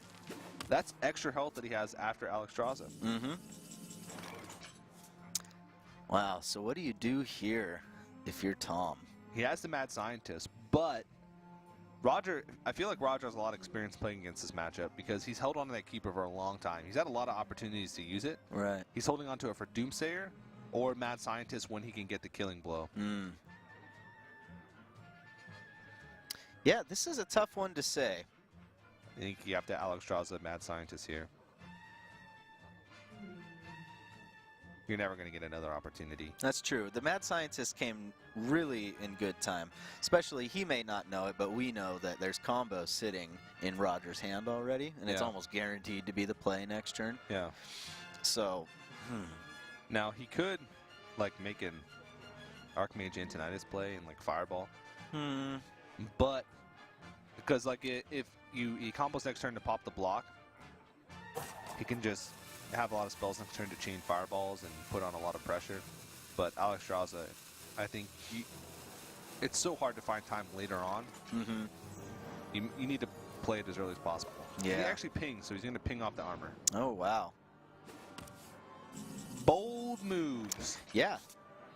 that's extra health that he has after Alexstrasza. Wow, so what do you do here if you're Tom? He has the Mad Scientist, but Roger, I feel like Roger has a lot of experience playing against this matchup because he's held on to that Keeper for a long time. He's had a lot of opportunities to use it. Right. He's holding on to it for Doomsayer or Mad Scientist when he can get the killing blow. Yeah, this is a tough one to say. I think you have to Alexstrasza Mad Scientist here. You're never going to get another opportunity. That's true. The Mad Scientist came really in good time. Especially, he may not know it, but we know that there's combo sitting in Roger's hand already, and it's almost guaranteed to be the play next turn. Yeah. So, Now, he could, like, make an Archmage Antonidas play and, like, Fireball. But, because, like, if he combos next turn to pop the block, he can just have a lot of spells next turn to chain fireballs and put on a lot of pressure. But Alexstrasza, I think it's so hard to find time later on. You need to play it as early as possible. Yeah. He actually pings, so he's going to ping off the armor. Oh, wow. Bold moves. Yeah,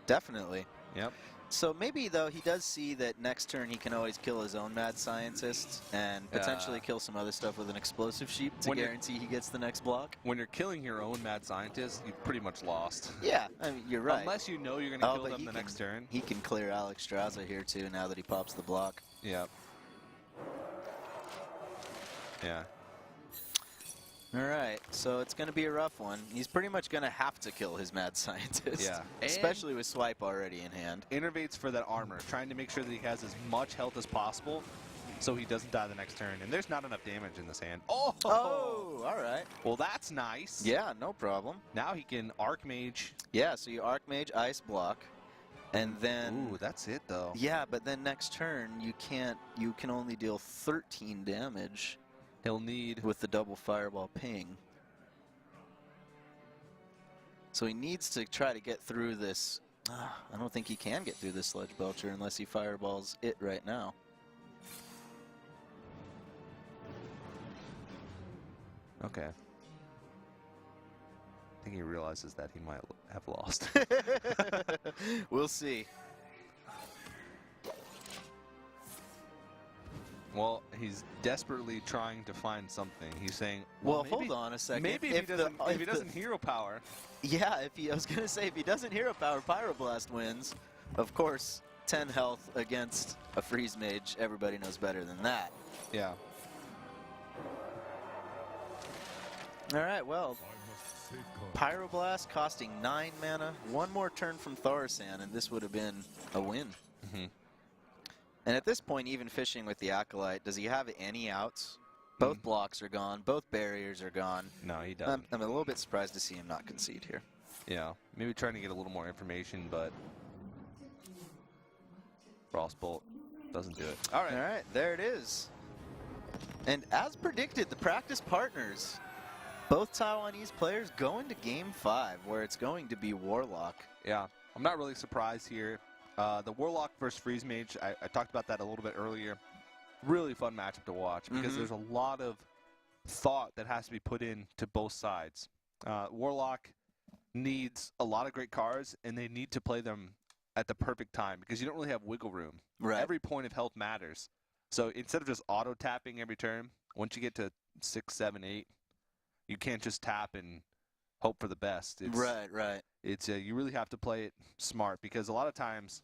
definitely. Yep. So maybe, though, he does see that next turn he can always kill his own Mad Scientist and potentially kill some other stuff with an Explosive Sheep to guarantee he gets the next block. When you're killing your own Mad Scientist, you've pretty much lost. Yeah, I mean, you're right. Unless you know you're going to kill them the next turn. He can clear Alexstrasza here, too, now that he pops the block. Yep. Yeah. All right, so it's going to be a rough one. He's pretty much going to have to kill his Mad Scientist. Yeah. Especially with Swipe already in hand. Innervates for that armor, trying to make sure that he has as much health as possible so he doesn't die the next turn. And there's not enough damage in this hand. Oh! All right. Well, that's nice. Yeah, no problem. Now he can Archmage. Yeah, so you Archmage, Ice Block. And then... Ooh, that's it, though. Yeah, but then next turn, you can only deal 13 damage He'll need... with the double fireball ping. So he needs to try to get through this. I don't think he can get through this Sludge Belcher unless he fireballs it right now. Okay. I think he realizes that he might have lost. We'll see. Well, he's desperately trying to find something. He's saying, Well, maybe, hold on a second. maybe if he doesn't hero power. Yeah, I was going to say, if he doesn't hero power, Pyroblast wins. Of course, 10 health against a freeze mage. Everybody knows better than that. Yeah. All right, well, Pyroblast costing 9 mana. One more turn from Thaurissan, and this would have been a win. Mm-hmm. And at this point, even fishing with the Acolyte, does he have any outs? Both blocks are gone. Both barriers are gone. No, he doesn't. I'm a little bit surprised to see him not concede here. Yeah, maybe trying to get a little more information, but Frostbolt doesn't do it. All right, there it is. And as predicted, the practice partners, both Taiwanese players, going to Game 5, where it's going to be Warlock. Yeah, I'm not really surprised here. The Warlock versus Freeze Mage, I talked about that a little bit earlier. Really fun matchup to watch because there's a lot of thought that has to be put into both sides. Warlock needs a lot of great cards, and they need to play them at the perfect time because you don't really have wiggle room. Right. Every point of health matters. So instead of just auto-tapping every turn, once you get to 6, 7, 8, you can't just tap and hope for the best. Right. It's you really have to play it smart because a lot of times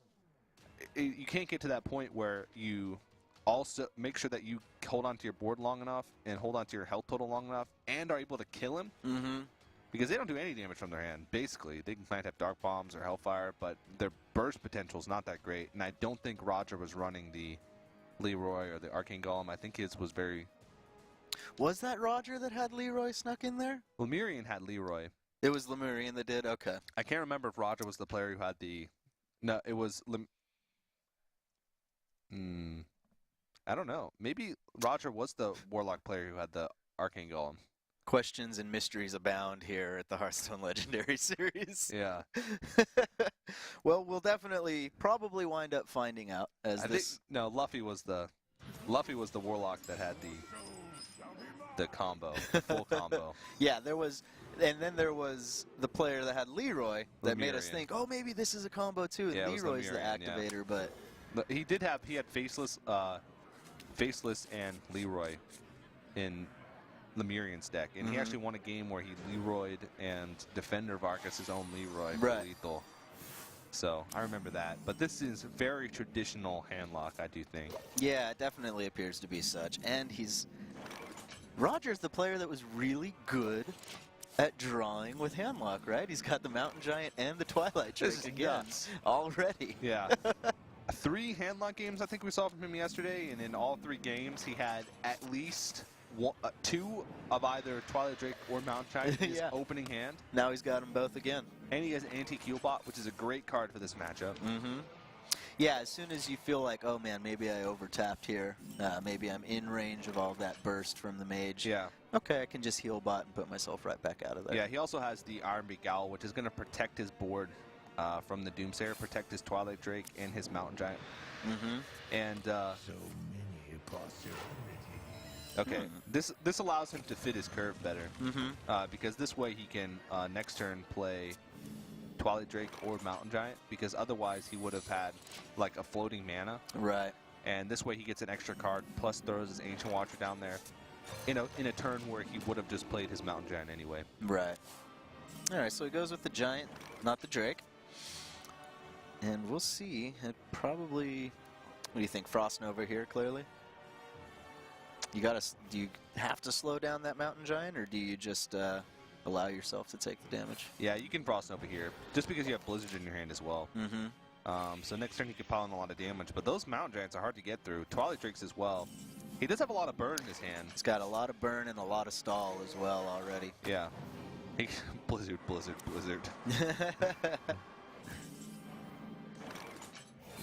you can't get to that point where you also make sure that you hold on to your board long enough and hold on to your health total long enough and are able to kill him because they don't do any damage from their hand. Basically, they might have Dark Bombs or Hellfire, but their burst potential is not that great. And I don't think Roger was running the Leroy or the Arcane Golem. I think his was very... Was that Roger that had Leroy snuck in there? Lemurian had Leroy. It was Lemurian that did? Okay. I can't remember if Roger was the player who had the... No, it was... I don't know. Maybe Roger was the Warlock player who had the Arcane Golem. Questions and mysteries abound here at the Hearthstone Legendary Series. Yeah. Well, we'll definitely probably wind up finding out as No, Luffy was the Warlock that had the combo, the full combo. Yeah, there was, and then there was the player that had Leroy that made us think, oh, maybe this is a combo too. And Yeah, Leroy's the Lemurian, activator, but he had Faceless and Leroy in Lemurian's deck, and he actually won a game where he Leroyed and Defender Vargas' own Leroy for lethal. So I remember that. But this is very traditional handlock, I do think. yeah, it definitely appears to be such. And Roger's the player that was really good at drawing with handlock, right? He's got the Mountain Giant and the Twilight Drake again already. Yeah. 3 handlock games I think we saw from him yesterday, and in all 3 games he had at least 2 of either Twilight Drake or Mountain Giant in his opening hand. Now he's got them both again. And he has Anti-Keelbot, which is a great card for this matchup. Yeah, as soon as you feel like, oh man, maybe I over-tapped here, maybe I'm in range of all that burst from the mage. Yeah. Okay, I can just heal bot and put myself right back out of there. Yeah, he also has the Ironbeak Owl, which is going to protect his board from the Doomsayer, protect his Twilight Drake and his Mountain Giant. And so many possibilities. Okay, this allows him to fit his curve better because this way he can next turn play Twilight Drake or Mountain Giant because otherwise he would have had like a floating mana. Right. And this way he gets an extra card plus throws his Ancient Watcher down there in a turn where he would have just played his Mountain Giant anyway. Right. All right, so he goes with the Giant, not the Drake. And we'll see. It probably... What do you think? Frost Nova here, clearly? Do you have to slow down that Mountain Giant, or do you just allow yourself to take the damage? Yeah, you can Frost Nova here, just because you have Blizzard in your hand as well. So next turn he could pile in a lot of damage, but those Mountain Giants are hard to get through. Twilight Drakes as well. He does have a lot of burn in his hand. He's got a lot of burn and a lot of stall as well already. Yeah. Blizzard.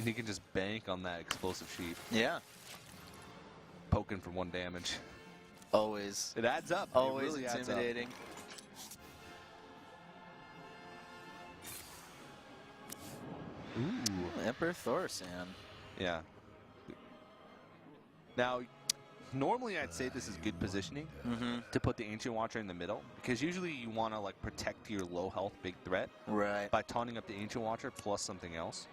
He can just bank on that explosive sheep, Yeah. poking for 1 damage. Always. It adds up. Always it really adds up. intimidating. Ooh. Emperor Thorsan. Yeah. Now, normally I'd say this is good positioning Mm-hmm. to put the Ancient Watcher in the middle, because usually you want to like protect your low health big threat Right. by taunting up the Ancient Watcher plus something else.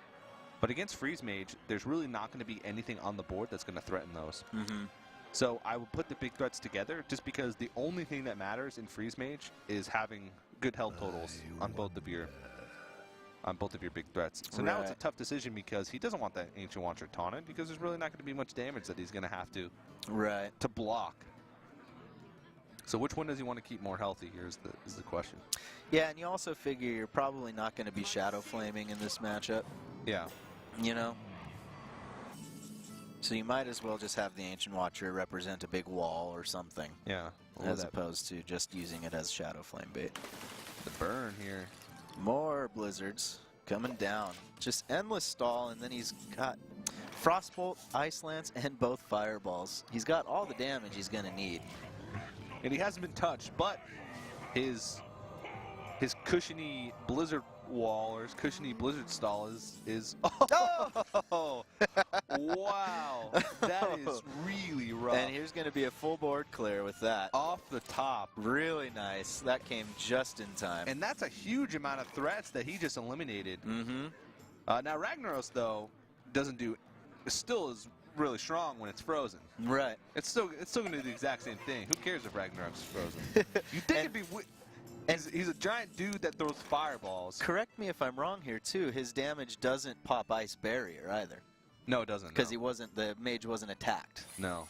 But against Freeze Mage, there's really not going to be anything on the board that's going to threaten those. Mm-hmm. So I would put the big threats together just because the only thing that matters in Freeze Mage is having good health totals on both of your big threats. So now it's a Right. tough decision because he doesn't want that Ancient Watcher taunted because there's really not going to be much damage that he's going to have to block. So which one does he want to keep more healthy here is the question. Yeah, and you also figure you're probably not going to be Shadow Flaming in this matchup, Yeah. you know? So you might as well just have the Ancient Watcher represent a big wall or something, Yeah. as opposed to just using it as Shadow Flame bait. the burn here. More blizzards coming down. Just endless stall, and then he's got Frostbolt, Ice Lance, and both Fireballs. He's got all the damage he's going to need. And he hasn't been touched, but his cushiony blizzard wall or his cushiony blizzard stall is oh wow, that is really rough. And here's going to be a full board clear with that. Off the top. Really nice. That came just in time. And that's a huge amount of threats that he just eliminated. Mm-hmm. Now Ragnaros though still is really strong when it's frozen. Right. It's still going to do the exact same thing. Who cares if Ragnaros is frozen? You think it'd be he's a giant dude that throws fireballs. Correct me if I'm wrong here too. His damage doesn't pop Ice Barrier either, No, it doesn't. because no. the mage wasn't attacked. No.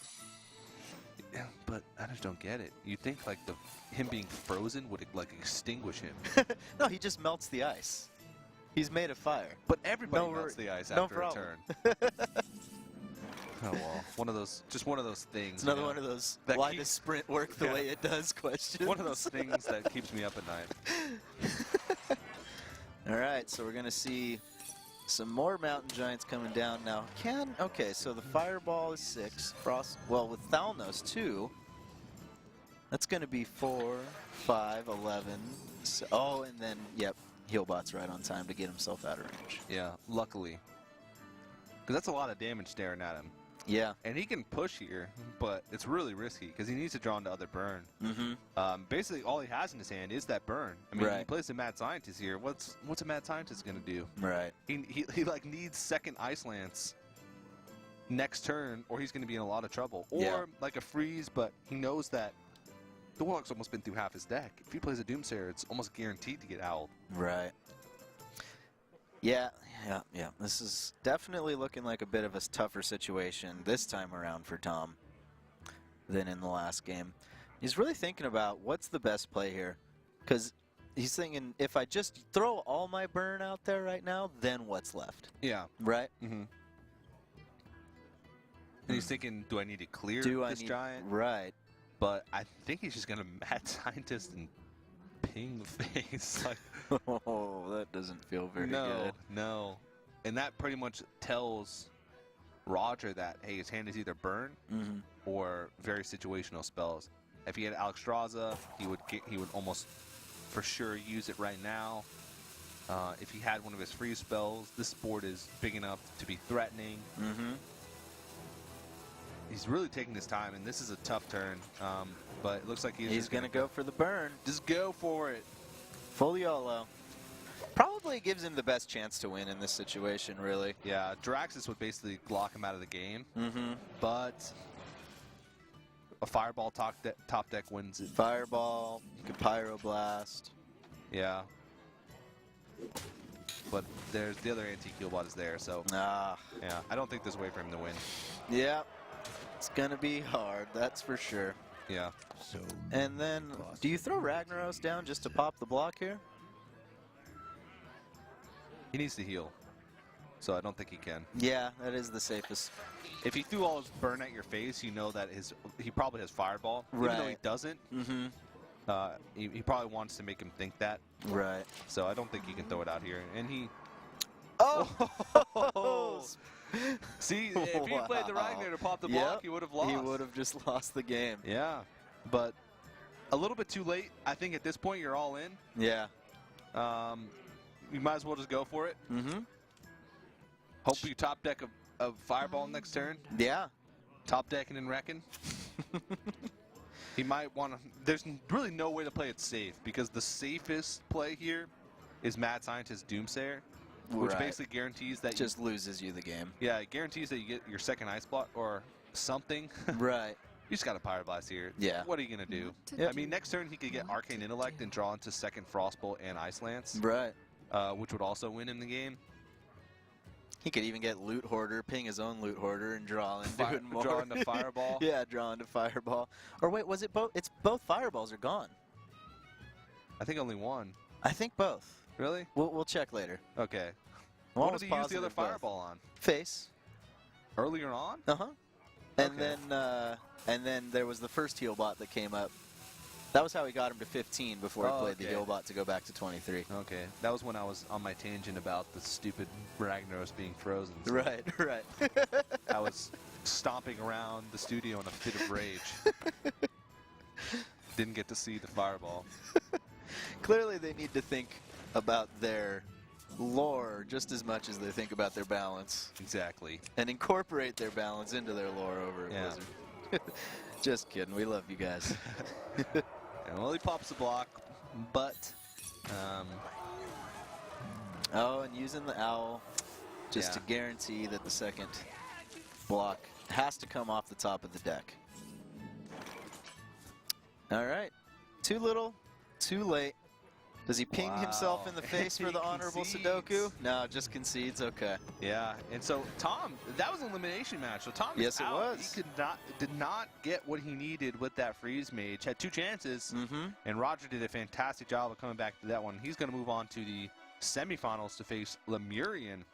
Yeah, but I just don't get it. You think like him being frozen would like extinguish him? No, he just melts the ice. He's made of fire. But everybody No melts the ice no after a problem. turn. Oh well, one of those things. It's another you know, one of those that why keep- does sprint work the Yeah. way it does questions. One of those things that keeps me up at night. All right, so we're going to see some more mountain giants coming down now. Okay, so the fireball is 6. Frost, well, with Thalnos 2, that's going to be 4, 5, 11. So, oh, and then, yep, Healbot's right on time to get himself out of range. Yeah, luckily, because that's a lot of damage staring at him. Yeah. And he can push here, but it's really risky because he needs to draw into other burn. Mm-hmm. Basically, all he has in his hand is that burn. I mean, he Right. plays a mad scientist here. What's a mad scientist gonna do? Right. He like needs second Ice Lance next turn, or he's gonna be in a lot of trouble. Or Yeah. like a freeze, but he knows that the Warlock's almost been through half his deck. If he plays a Doomsayer, it's almost guaranteed to get owled. Right. Yeah. This is definitely looking like a bit of a tougher situation this time around for Tom than in the last game. He's really thinking about what's the best play here, because he's thinking, if I just throw all my burn out there right now, then what's left? Yeah. Right? Mm-hmm. And he's thinking, do I need to clear Do I this need giant? Right. But I think he's just gonna mad scientist and ping the face. Like, Oh, that doesn't feel very good. No. And that pretty much tells Roger that, hey, his hand is either burn Mm-hmm. or very situational spells. If he had Alexstrasza, he would almost for sure use it right now. If he had one of his freeze spells, this board is big enough to be threatening. Mm-hmm. He's really taking his time, and this is a tough turn. But it looks like He's going to go for the burn. Just go for it. Full YOLO. Probably gives him the best chance to win in this situation, really. Yeah, Draxus would basically lock him out of the game, Mm-hmm. but a Fireball top deck wins it. Fireball, you could Pyroblast. Yeah. But there's the other antique Healbot is there, so Ah, yeah, I don't think there's a way for him to win. yeah. It's going to be hard, that's for sure. Yeah. So And then, do you throw Ragnaros down just to pop the block here? He needs to heal, so I don't think he can. Yeah, that is the safest. If he threw all his burn at your face, you know that he probably has Fireball. Even though he Right. doesn't, Mm-hmm. he probably wants to make him think that. Right. So I don't think he can throw it out here. And he Oh! See, if he had played the Ragnar to pop the block, he would have lost. He would have just lost the game. Yeah, but a little bit too late. I think at this point you're all in. Yeah. You might as well just go for it. Mm-hmm. Hope you top deck a Fireball next turn. Yeah. Top decking and wrecking. He might want to. There's really no way to play it safe because the safest play here is Mad Scientist Doomsayer, which basically guarantees that just loses you the game. Yeah, it guarantees that you get your second Ice Block or something. Right. You just got to Pyroblast here. Yeah. What are you going to do? Yep. I mean, next turn he could get Arcane Intellect and draw into second Frostbolt and Ice Lance. Right. Which would also win him the game. He could even get Loot Hoarder, ping his own Loot Hoarder, and draw into it more. Draw into Fireball. Yeah, draw into Fireball. Or wait, was it both? It's both Fireballs are gone. I think only one. I think both. Really? We'll check later. Okay. One What was did he use the other positive both. Fireball on? Face. Earlier on? Uh-huh. And Okay. then there was the first heal bot that came up. That was how he got him to 15 before he played the heal bot to go back to 23. Okay. That was when I was on my tangent about the stupid Ragnaros being frozen. So Right, right. I was stomping around the studio in a fit of rage. Didn't get to see the Fireball. Clearly they need to think about their lore just as much as they think about their balance. Exactly. And incorporate their balance into their lore over at Yeah. Blizzard. Just kidding. We love you guys. And well, he pops the block, but Oh, and using the owl just Yeah. to guarantee that the second block has to come off the top of the deck. All right. Too little, too late. Does he ping himself in the face for He the honorable concedes. Sudoku? No, just concedes. Okay. yeah. And so Tom, that was an elimination match. So Tom Yes, is it out. was. He did not get what he needed with that freeze mage. Had two chances, Mm-hmm. and Roger did a fantastic job of coming back to that one. He's going to move on to the semifinals to face Lemurian,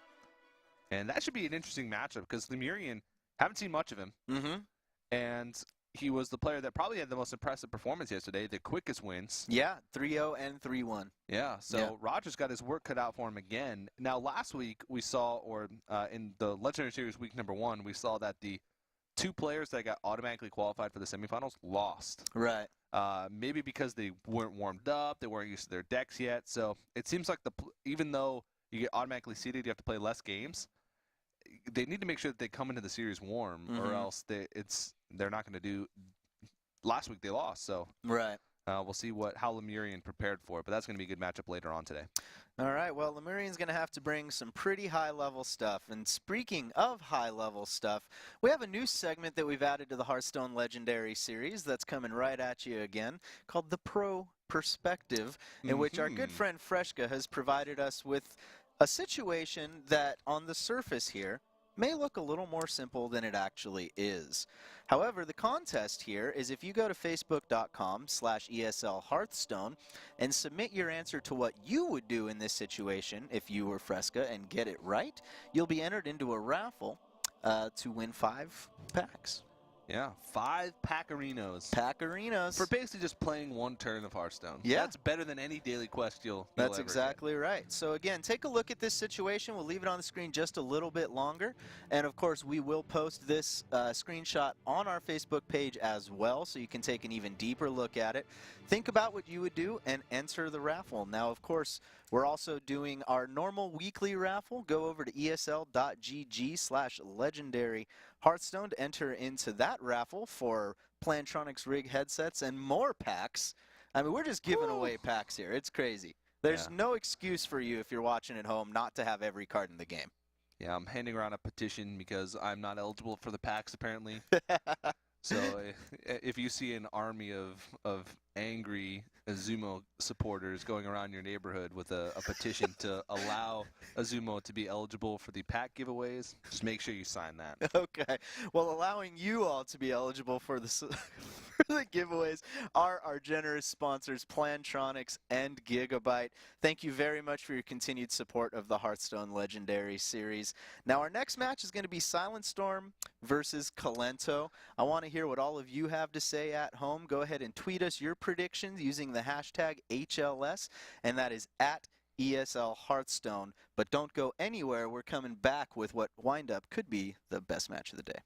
and that should be an interesting matchup because Lemurian, haven't seen much of him, Mm-hmm. and he was the player that probably had the most impressive performance yesterday, the quickest wins. Yeah, 3-0 and 3-1. Yeah, so Yeah. Roger's got his work cut out for him again. Now, last week we saw, or in the Legendary Series week number 1, we saw that the two players that got automatically qualified for the semifinals lost. Right. Maybe because they weren't warmed up, they weren't used to their decks yet. So it seems like even though you get automatically seeded, you have to play less games. They need to make sure that they come into the series warm, or else they're not going to do. Last week they lost, so Right. we'll see how Lemurian prepared for it. But that's going to be a good matchup later on today. All right, well, Lemurian's going to have to bring some pretty high-level stuff. And speaking of high-level stuff, we have a new segment that we've added to the Hearthstone Legendary Series that's coming right at you again, called the Pro Perspective, in which our good friend Freshka has provided us with a situation that, on the surface here, may look a little more simple than it actually is. However, the contest here is if you go to facebook.com/ESL Hearthstone and submit your answer to what you would do in this situation if you were Fresca and get it right, you'll be entered into a raffle to win 5 packs. Yeah, 5 Pack-Arenos. Pack-Arenos. For basically just playing one turn of Hearthstone. Yeah. That's better than any daily quest you'll That's ever exactly right. So again, take a look at this situation. We'll leave it on the screen just a little bit longer. And of course, we will post this screenshot on our Facebook page as well, so you can take an even deeper look at it. Think about what you would do and enter the raffle. Now, of course, we're also doing our normal weekly raffle. Go over to esl.gg/legendary Hearthstone to enter into that raffle for Plantronics rig headsets and more packs. I mean, we're just giving away packs here. It's crazy. There's no excuse for you if you're watching at home not to have every card in the game. Yeah, I'm handing around a petition because I'm not eligible for the packs apparently. So if you see an army of angry Azumo supporters going around your neighborhood with a petition to allow Azumo to be eligible for the pack giveaways, just make sure you sign that. Okay. Well, allowing you all to be eligible for the for the giveaways are our generous sponsors, Plantronics and Gigabyte. Thank you very much for your continued support of the Hearthstone Legendary Series. Now, our next match is going to be Silent Storm versus Kalento. I want to hear what all of you have to say at home. Go ahead and tweet us your predictions using the hashtag HLS, and that is at ESL Hearthstone. But don't go anywhere. We're coming back with what wind up could be the best match of the day.